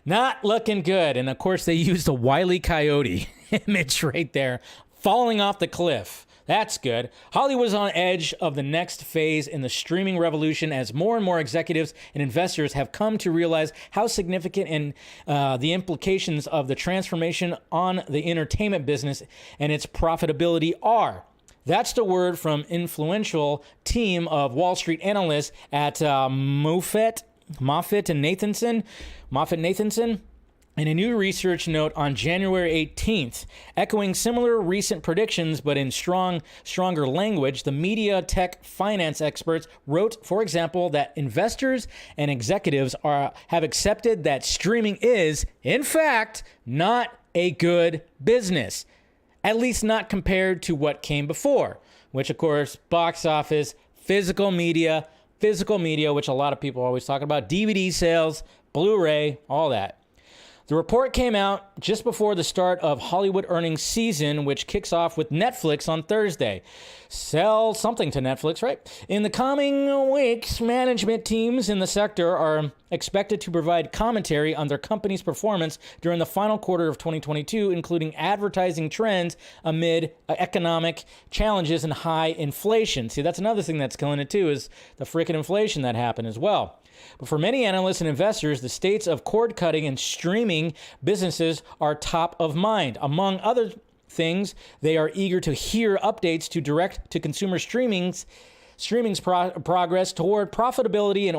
Not looking good. And of course, they used a Wile E. Coyote image right there, falling off the cliff. That's good. Hollywood's on edge of the next phase in the streaming revolution as more and more executives and investors have come to realize how significant the implications of the transformation on the entertainment business and its profitability are. That's the word from influential team of Wall Street analysts at Moffett Nathanson. In a new research note on January 18th, echoing similar recent predictions but in stronger language, the media tech finance experts wrote, for example, that investors and executives have accepted that streaming is, in fact, not a good business, at least not compared to what came before, which, of course, box office, physical media, which a lot of people are always talking about, DVD sales, Blu-ray, all that. The report came out just before the start of Hollywood earnings season, which kicks off with Netflix on Thursday. Sell something to Netflix, right? In the coming weeks, management teams in the sector are expected to provide commentary on their company's performance during the final quarter of 2022, including advertising trends amid economic challenges and high inflation. See, that's another thing that's killing it too, is the freaking inflation that happened as well. But for many analysts and investors, the states of cord cutting and streaming businesses are top of mind. Among other things, they are eager to hear updates to direct-to-consumer streaming's progress toward profitability and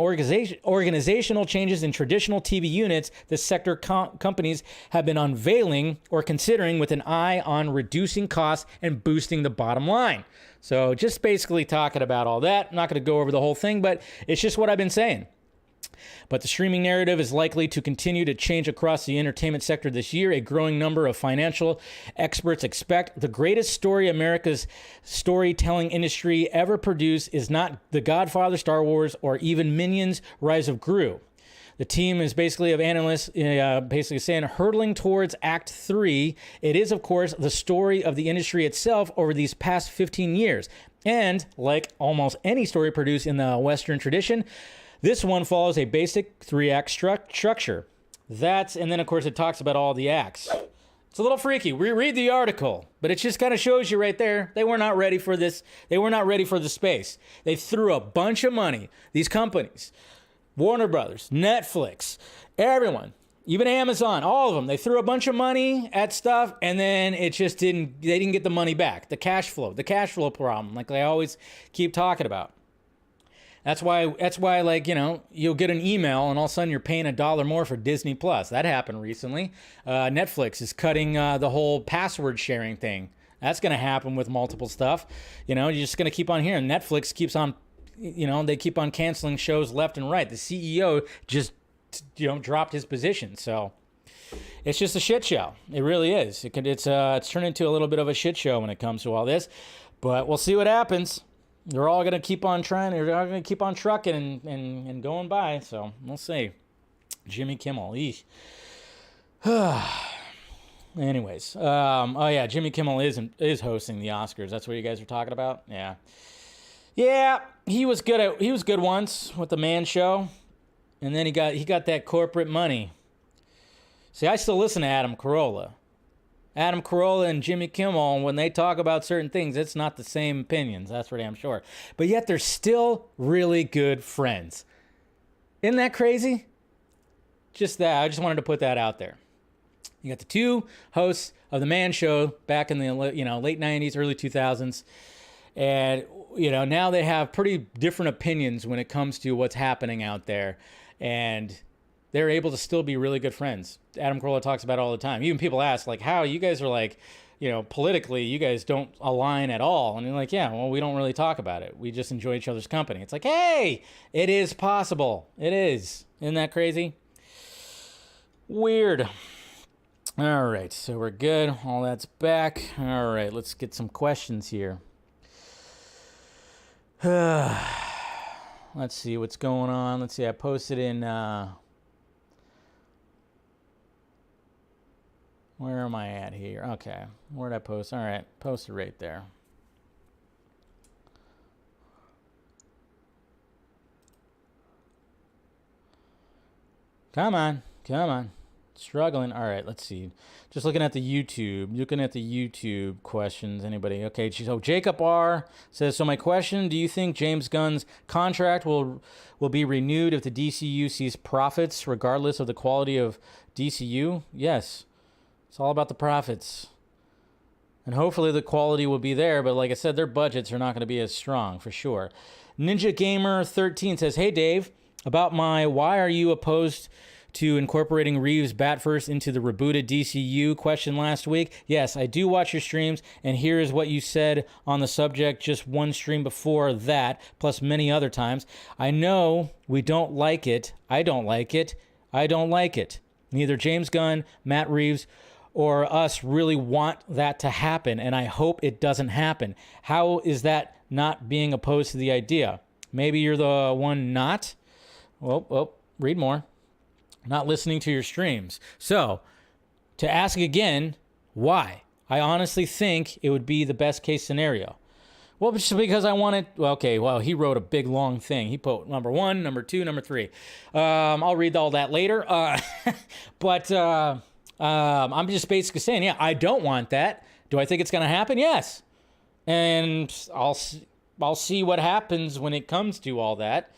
organizational changes in traditional TV units the sector companies have been unveiling or considering with an eye on reducing costs and boosting the bottom line. So just basically talking about all that. I'm not going to go over the whole thing, but it's just what I've been saying. But the streaming narrative is likely to continue to change across the entertainment sector this year. A growing number of financial experts expect the greatest story America's storytelling industry ever produced is not The Godfather, Star Wars, or even Minions: Rise of Gru. The team is basically of analysts basically saying hurtling towards Act 3. It is, of course, the story of the industry itself over these past 15 years. And like almost any story produced in the Western tradition, this one follows a basic 3-act structure. And then, of course, it talks about all the acts. It's a little freaky. Read the article, but it just kind of shows you right there. They were not ready for this. They were not ready for the space. They threw a bunch of money. These companies, Warner Brothers, Netflix, everyone, even Amazon, all of them, they threw a bunch of money at stuff, and then they didn't get the money back. The cash flow problem, like they always keep talking about. That's why, like, you know, you'll get an email and all of a sudden you're paying $1 more for Disney Plus. That happened recently. Netflix is cutting the whole password sharing thing. That's going to happen with multiple stuff. You know, you're just going to keep on hearing. Netflix keeps on they keep on canceling shows left and right. The CEO just, dropped his position. So it's just a shit show. It really is. It's turned into a little bit of a shit show when it comes to all this. But we'll see what happens. They're all going to keep on trying. They're all going to keep on trucking and going by. So we'll see. Jimmy Kimmel. Eesh. Anyways. Oh, yeah. Jimmy Kimmel is hosting the Oscars. That's what you guys are talking about? Yeah. Yeah. He was good once with the Man Show. And then he got that corporate money. See, I still listen to Adam Carolla. Adam Carolla and Jimmy Kimmel, when they talk about certain things, it's not the same opinions. That's for damn sure. But yet they're still really good friends. Isn't that crazy? Just that. I just wanted to put that out there. You got the two hosts of the Man Show back in the late 90s, early 2000s. And, now they have pretty different opinions when it comes to what's happening out there. And they're able to still be really good friends. Adam Carolla talks about it all the time. Even people ask, like, how you guys are like, politically, you guys don't align at all. And you're like, yeah, well, we don't really talk about it. We just enjoy each other's company. It's like, hey, it is possible. It is. Isn't that crazy? Weird. All right, so we're good. All that's back. All right, let's get some questions here. Let's see what's going on. Let's see, I posted in... Where am I at here? Okay. Where'd I post? All right. Posted right there. Come on. Struggling. All right. Let's see. Just looking at the YouTube questions. Anybody? Okay. So Jacob R says, so my question, do you think James Gunn's contract will be renewed if the DCU sees profits regardless of the quality of DCU? Yes. It's all about the profits. And hopefully the quality will be there, but like I said, their budgets are not going to be as strong, for sure. Ninja Gamer 13 says, hey, Dave, about why are you opposed to incorporating Reeves' Batverse into the rebooted DCU question last week? Yes, I do watch your streams, and here is what you said on the subject just one stream before that, plus many other times. I know we don't like it. I don't like it. I don't like it. Neither James Gunn, Matt Reeves, or us really want that to happen, and I hope it doesn't happen. How is that not being opposed to the idea? Maybe you're the one not? Well, read more. Not listening to your streams. So, to ask again, why? I honestly think it would be the best case scenario. Well, just because I wanted... Okay, well, he wrote a big, long thing. He put number 1, number 2, number 3. I'll read all that later. I'm just basically saying, yeah, I don't want that. Do I think it's going to happen? Yes. And I'll see what happens when it comes to all that.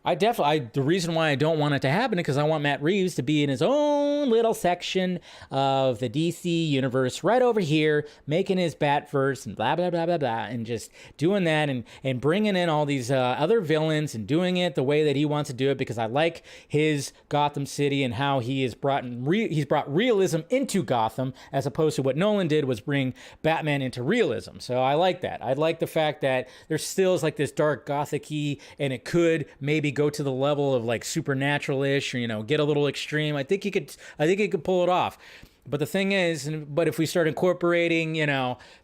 The reason why I don't want it to happen is because I want Matt Reeves to be in his own little section of the DC universe right over here, making his Batverse and blah, blah, blah, blah, blah, and just doing that and bringing in all these other villains and doing it the way that he wants to do it, because I like his Gotham City and how he has brought realism into Gotham, as opposed to what Nolan did was bring Batman into realism. So I like that. I like the fact that there still is like this dark Gothic-y, and it could maybe go to the level of like supernatural-ish, or get a little extreme. I think he could pull it off. But the thing is, if we start incorporating,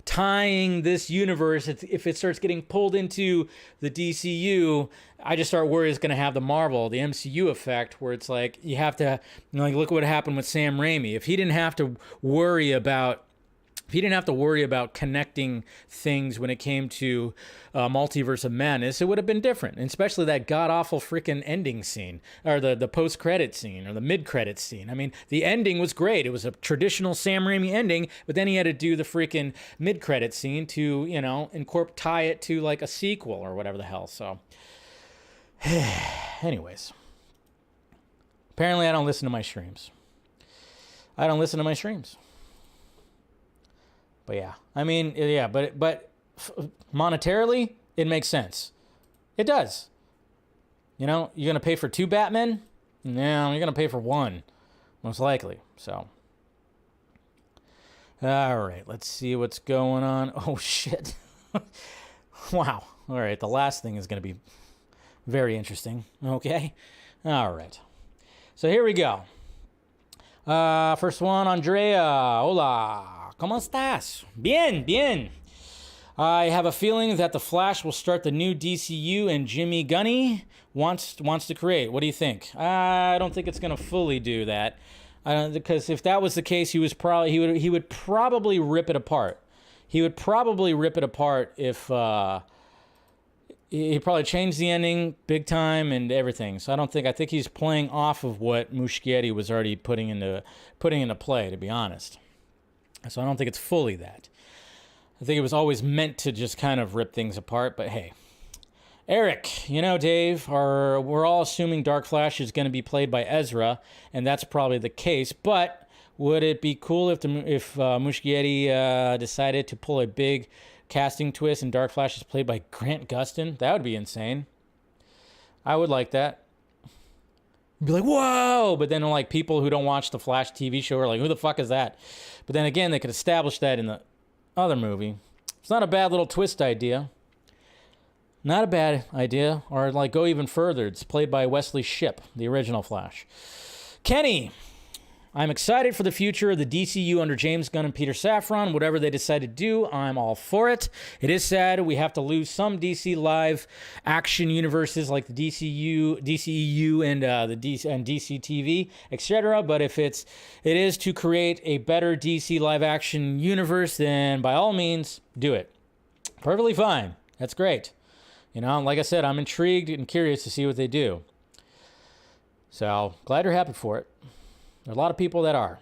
tying this universe, if it starts getting pulled into the DCU, I just start worried it's going to have the MCU effect, where it's like you have to, look at what happened with Sam Raimi. If he didn't have to worry about connecting things when it came to Multiverse of Madness, it would have been different. And especially that god-awful freaking ending scene, or the post-credit scene, or the mid-credit scene. I mean, the ending was great. It was a traditional Sam Raimi ending, but then he had to do the freaking mid-credit scene to, tie it to like a sequel or whatever the hell. So, anyways. Apparently I don't listen to my streams. But yeah, I mean, yeah, but monetarily, it makes sense. It does. You're going to pay for 2 Batmen? No, you're going to pay for 1, most likely. So, all right, let's see what's going on. Oh, shit. Wow. All right, the last thing is going to be Very interesting. Okay. All right. So here we go. First one, Andrea. Hola. ¿Cómo estás? Bien, bien. I have a feeling that The Flash will start the new DCU and Jimmy Gunny wants to create. What do you think? I don't think it's going to fully do that. Because if that was the case, he would probably rip it apart. He would probably rip it apart if he probably changed the ending big time and everything. So I think he's playing off of what Muschietti was already putting into play, to be honest. So I don't think it's fully that. I think it was always meant to just kind of rip things apart, but hey. Eric, Dave, we're all assuming Dark Flash is going to be played by Ezra, and that's probably the case, but would it be cool if Muschietti decided to pull a big casting twist and Dark Flash is played by Grant Gustin? That would be insane. I would like that. Be like, whoa! But then like people who don't watch the Flash TV show are like, who the fuck is that? But then again, they could establish that in the other movie. It's not a bad little twist idea. Not a bad idea. Or like go even further. It's played by Wesley Shipp, the original Flash. Kenny, I'm excited for the future of the DCU under James Gunn and Peter Safran. Whatever they decide to do, I'm all for it. It is sad we have to lose some DC live action universes like the DCEU and the DC TV, etc. But if it is to create a better DC live action universe, then by all means, do it. Perfectly fine. That's great. Like I said, I'm intrigued and curious to see what they do. So glad you're happy for it. There are a lot of people that are.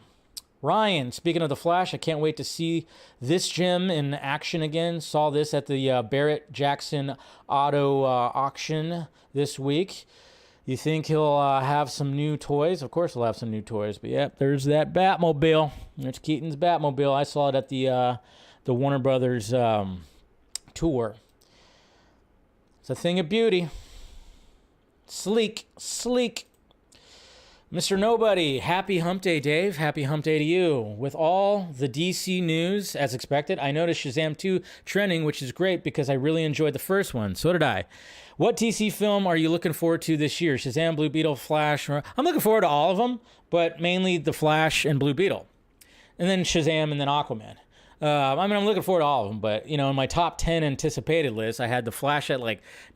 Ryan, speaking of The Flash, I can't wait to see this gem in action again. Saw this at the Barrett-Jackson auto auction this week. You think he'll have some new toys? Of course he'll have some new toys. But yep, there's that Batmobile. There's Keaton's Batmobile. I saw it at the Warner Brothers tour. It's a thing of beauty. Sleek. Mr. Nobody, happy hump day, Dave. Happy hump day to you. With all the DC news, as expected, I noticed Shazam 2 trending, which is great because I really enjoyed the first one. So did I. What DC film are you looking forward to this year? Shazam, Blue Beetle, Flash? I'm looking forward to all of them, but mainly The Flash and Blue Beetle. And then Shazam and then Aquaman. I'm looking forward to all of them, but, in my top 10 anticipated list, I had The Flash at,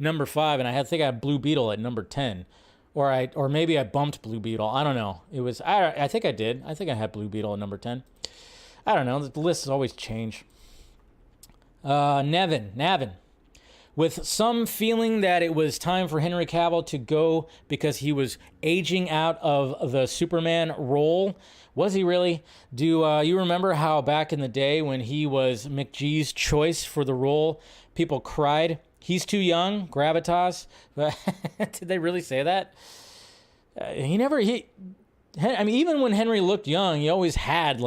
number 5, and I think I had Blue Beetle at number 10. Or maybe I bumped Blue Beetle. I don't know. I think I did. I think I had Blue Beetle at number 10. I don't know. The lists always change. Navin. With some feeling that it was time for Henry Cavill to go because he was aging out of the Superman role. Was he really? Do you remember how back in the day when he was McGee's choice for the role, people cried? He's too young, gravitas. Did they really say that? Even when Henry looked young, he always had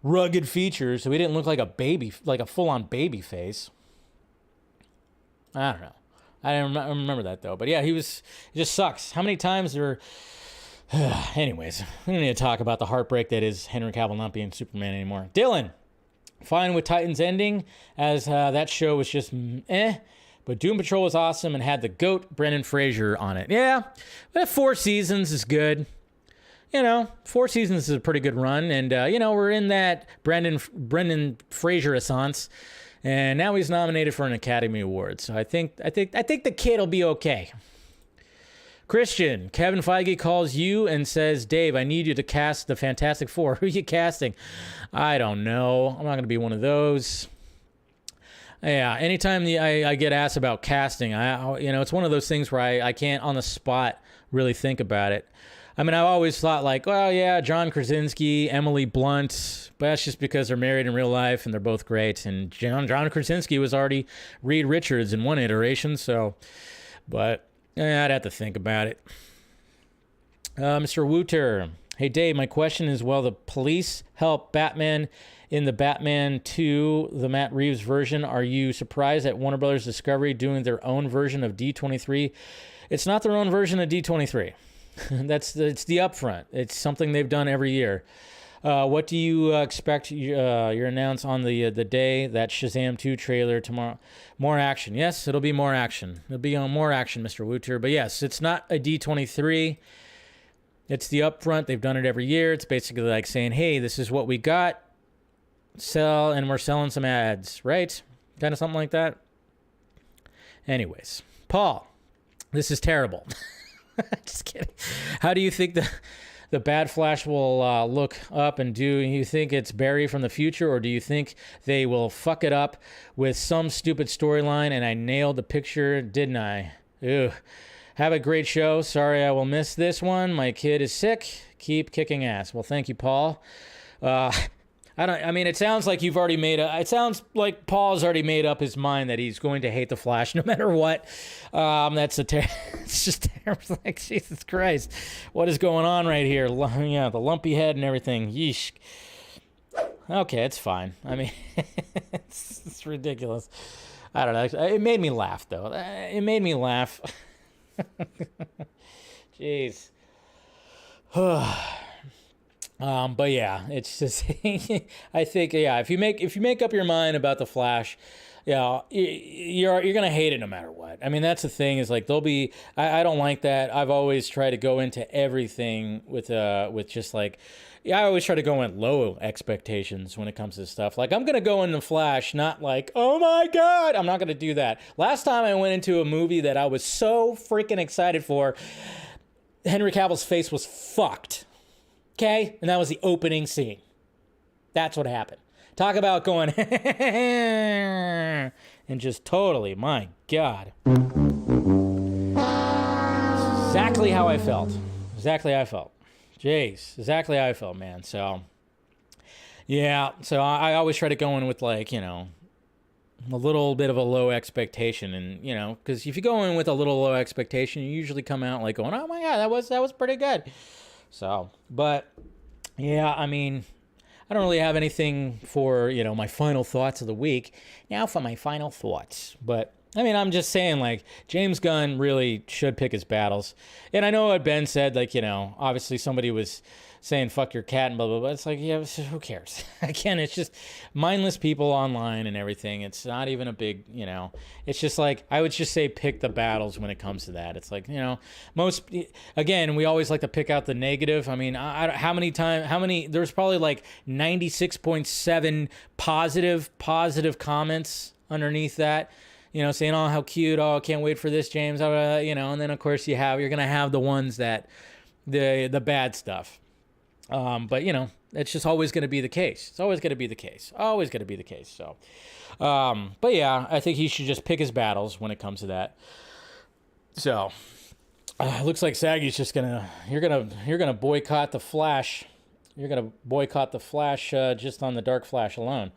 rugged features, so he didn't look like a full-on baby face. I don't know. I don't remember that though. But yeah, it just sucks. How many times anyways, we don't need to talk about the heartbreak that is Henry Cavill not being Superman anymore. Dylan. Fine with Titans ending, as that show was just but Doom Patrol was awesome and had the GOAT Brendan Fraser on it. Yeah, but 4 seasons is good. 4 seasons is a pretty good run, and we're in that Brendan Fraser renaissance, and now he's nominated for an Academy Award. So I think the kid will be okay. Christian, Kevin Feige calls you and says, Dave, I need you to cast the Fantastic Four. Who are you casting? I don't know. I'm not going to be one of those. Yeah, anytime I get asked about casting, it's one of those things where I can't on the spot really think about it. I've always thought John Krasinski, Emily Blunt, but that's just because they're married in real life and they're both great. And John Krasinski was already Reed Richards in one iteration, but I'd have to think about it. Mr. Wooter. Hey, Dave, my question is, will the police help Batman in the Batman 2, the Matt Reeves version? Are you surprised at Warner Brothers Discovery doing their own version of D23? It's not their own version of D23. It's the upfront. It's something they've done every year. What do you expect your announce on the day that Shazam 2 trailer tomorrow? More action. Yes, it'll be more action. It'll be on more action, Mr. Wooter. But yes, it's not a D23. It's the upfront. They've done it every year. It's basically like saying, hey, this is what we got. Sell, and we're selling some ads, right? Kind of something like that. Anyways, Paul, this is terrible. Just kidding. How do you think the bad Flash will look up, and do you think it's Barry from the future, or do you think they will fuck it up with some stupid storyline and I nailed the picture, didn't I? Ew. Have a great show. Sorry I will miss this one. My kid is sick. Keep kicking ass. Well, thank you, Paul. It sounds like you've already it sounds like Paul's already made up his mind that he's going to hate the Flash no matter what. It's just terrible. Like, Jesus Christ. What is going on right here? Yeah, the lumpy head and everything. Yeesh. Okay, it's fine. I mean, it's ridiculous. I don't know. It made me laugh, though. It made me laugh. Jeez. But yeah, it's just I think if you make up your mind about the Flash, you're gonna hate it no matter what. I mean, that's the thing, is like there'll be I don't like that. I've always tried to go into everything with just like I always try to go in low expectations when it comes to stuff. Like, I'm gonna go into Flash not like, oh my god, I'm not gonna do that. Last time I went into a movie that I was so freaking excited for, Henry Cavill's face was fucked. Okay? And that was the opening scene. That's what happened. Talk about going and just totally, my God. Exactly how I felt. Jeez, exactly how I felt, man. So, yeah. So I always try to go in with, like, a little bit of a low expectation. And, because if you go in with a little low expectation, you usually come out like going, oh my God, that was pretty good. So, but yeah, I mean, I don't really have anything for, my final thoughts of the week. Now for my final thoughts. But, I mean, I'm just saying, like, James Gunn really should pick his battles. And I know what Ben said, like, obviously somebody was saying, fuck your cat and blah, blah, blah. It's like, yeah, who cares? Again, it's just mindless people online and everything. It's not even a big, it's just like, I would just say pick the battles when it comes to that. It's like, again, we always like to pick out the negative. I mean, there's probably like 96.7 positive comments underneath that. Saying, oh, how cute, oh, I can't wait for this, James, and then, of course, you're going to have the ones that, the bad stuff. But, it's just always going to be the case. It's always going to be the case. Always going to be the case, so. But, yeah, I think he should just pick his battles when it comes to that. So, looks like Saggy's just you're going to boycott the Flash. You're going to boycott the Flash just on the Dark Flash alone.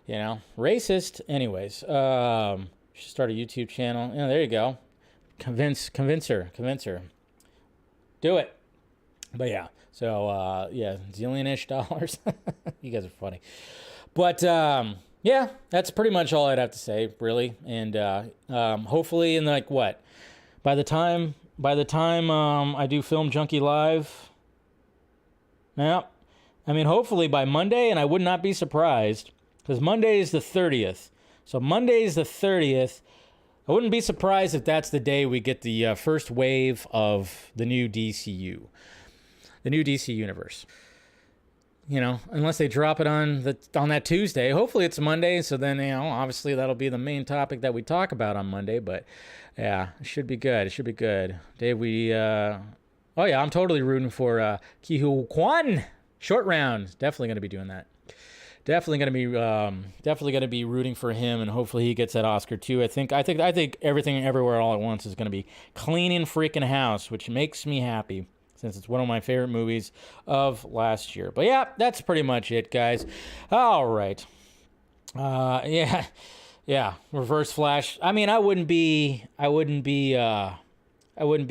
Racist. Anyways, should start a YouTube channel. Yeah, there you go. Convince her. Do it. But yeah, so zillion-ish dollars. You guys are funny. But yeah, that's pretty much all I'd have to say, really. And hopefully, in like what, by the time I do Film Junkee Live, yeah, I mean, hopefully by Monday, and I would not be surprised. Because Monday is the 30th. So Monday is the 30th. I wouldn't be surprised if that's the day we get the first wave of the new DCU. The new DC universe. Unless they drop it on that Tuesday. Hopefully it's Monday. So then, obviously that'll be the main topic that we talk about on Monday. But yeah, it should be good. Dave, I'm totally rooting for Ki-Hoo Kwan. Short round. Definitely going to be doing that. Definitely going to be rooting for him, and hopefully he gets that Oscar too. I think Everything Everywhere All at Once is going to be cleaning freaking house, which makes me happy since it's one of my favorite movies of last year. But yeah, that's pretty much it, guys. All right. Yeah. Reverse Flash. I mean, I wouldn't be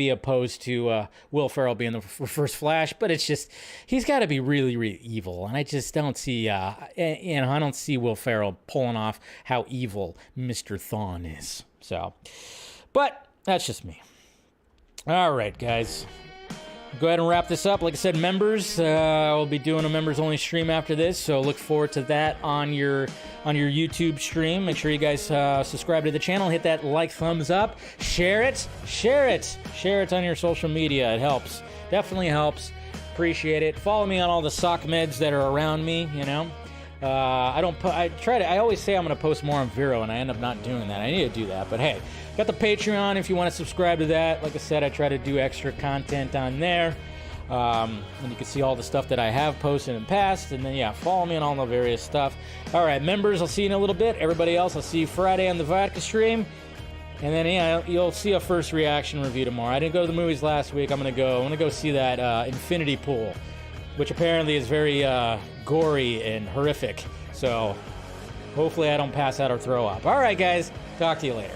opposed to Will Ferrell being the first Flash, but it's just he's got to be really, really evil, and I just don't see I don't see Will Ferrell pulling off how evil Mr. Thawne is. So, but that's just me. All right, guys. go ahead and wrap this up. Like I said, members, we'll be doing a members-only stream after this, so look forward to that on your YouTube stream. Make sure you guys subscribe to the channel, hit that like, thumbs up, share it on your social media. It helps, definitely helps. Appreciate it. Follow me on all the sock meds that are around me. You know, I always say I'm gonna post more on Vero, and I end up not doing that. I need to do that, but hey. Got the Patreon if you want to subscribe to that. Like I said, I try to do extra content on there. And you can see all the stuff that I have posted in the past. And then, yeah, follow me on all the various stuff. All right, members, I'll see you in a little bit. Everybody else, I'll see you Friday on the Vodka stream. And then, yeah, you'll see a first reaction review tomorrow. I didn't go to the movies last week. I'm gonna go see that Infinity Pool, which apparently is very gory and horrific. So hopefully I don't pass out or throw up. All right, guys, talk to you later.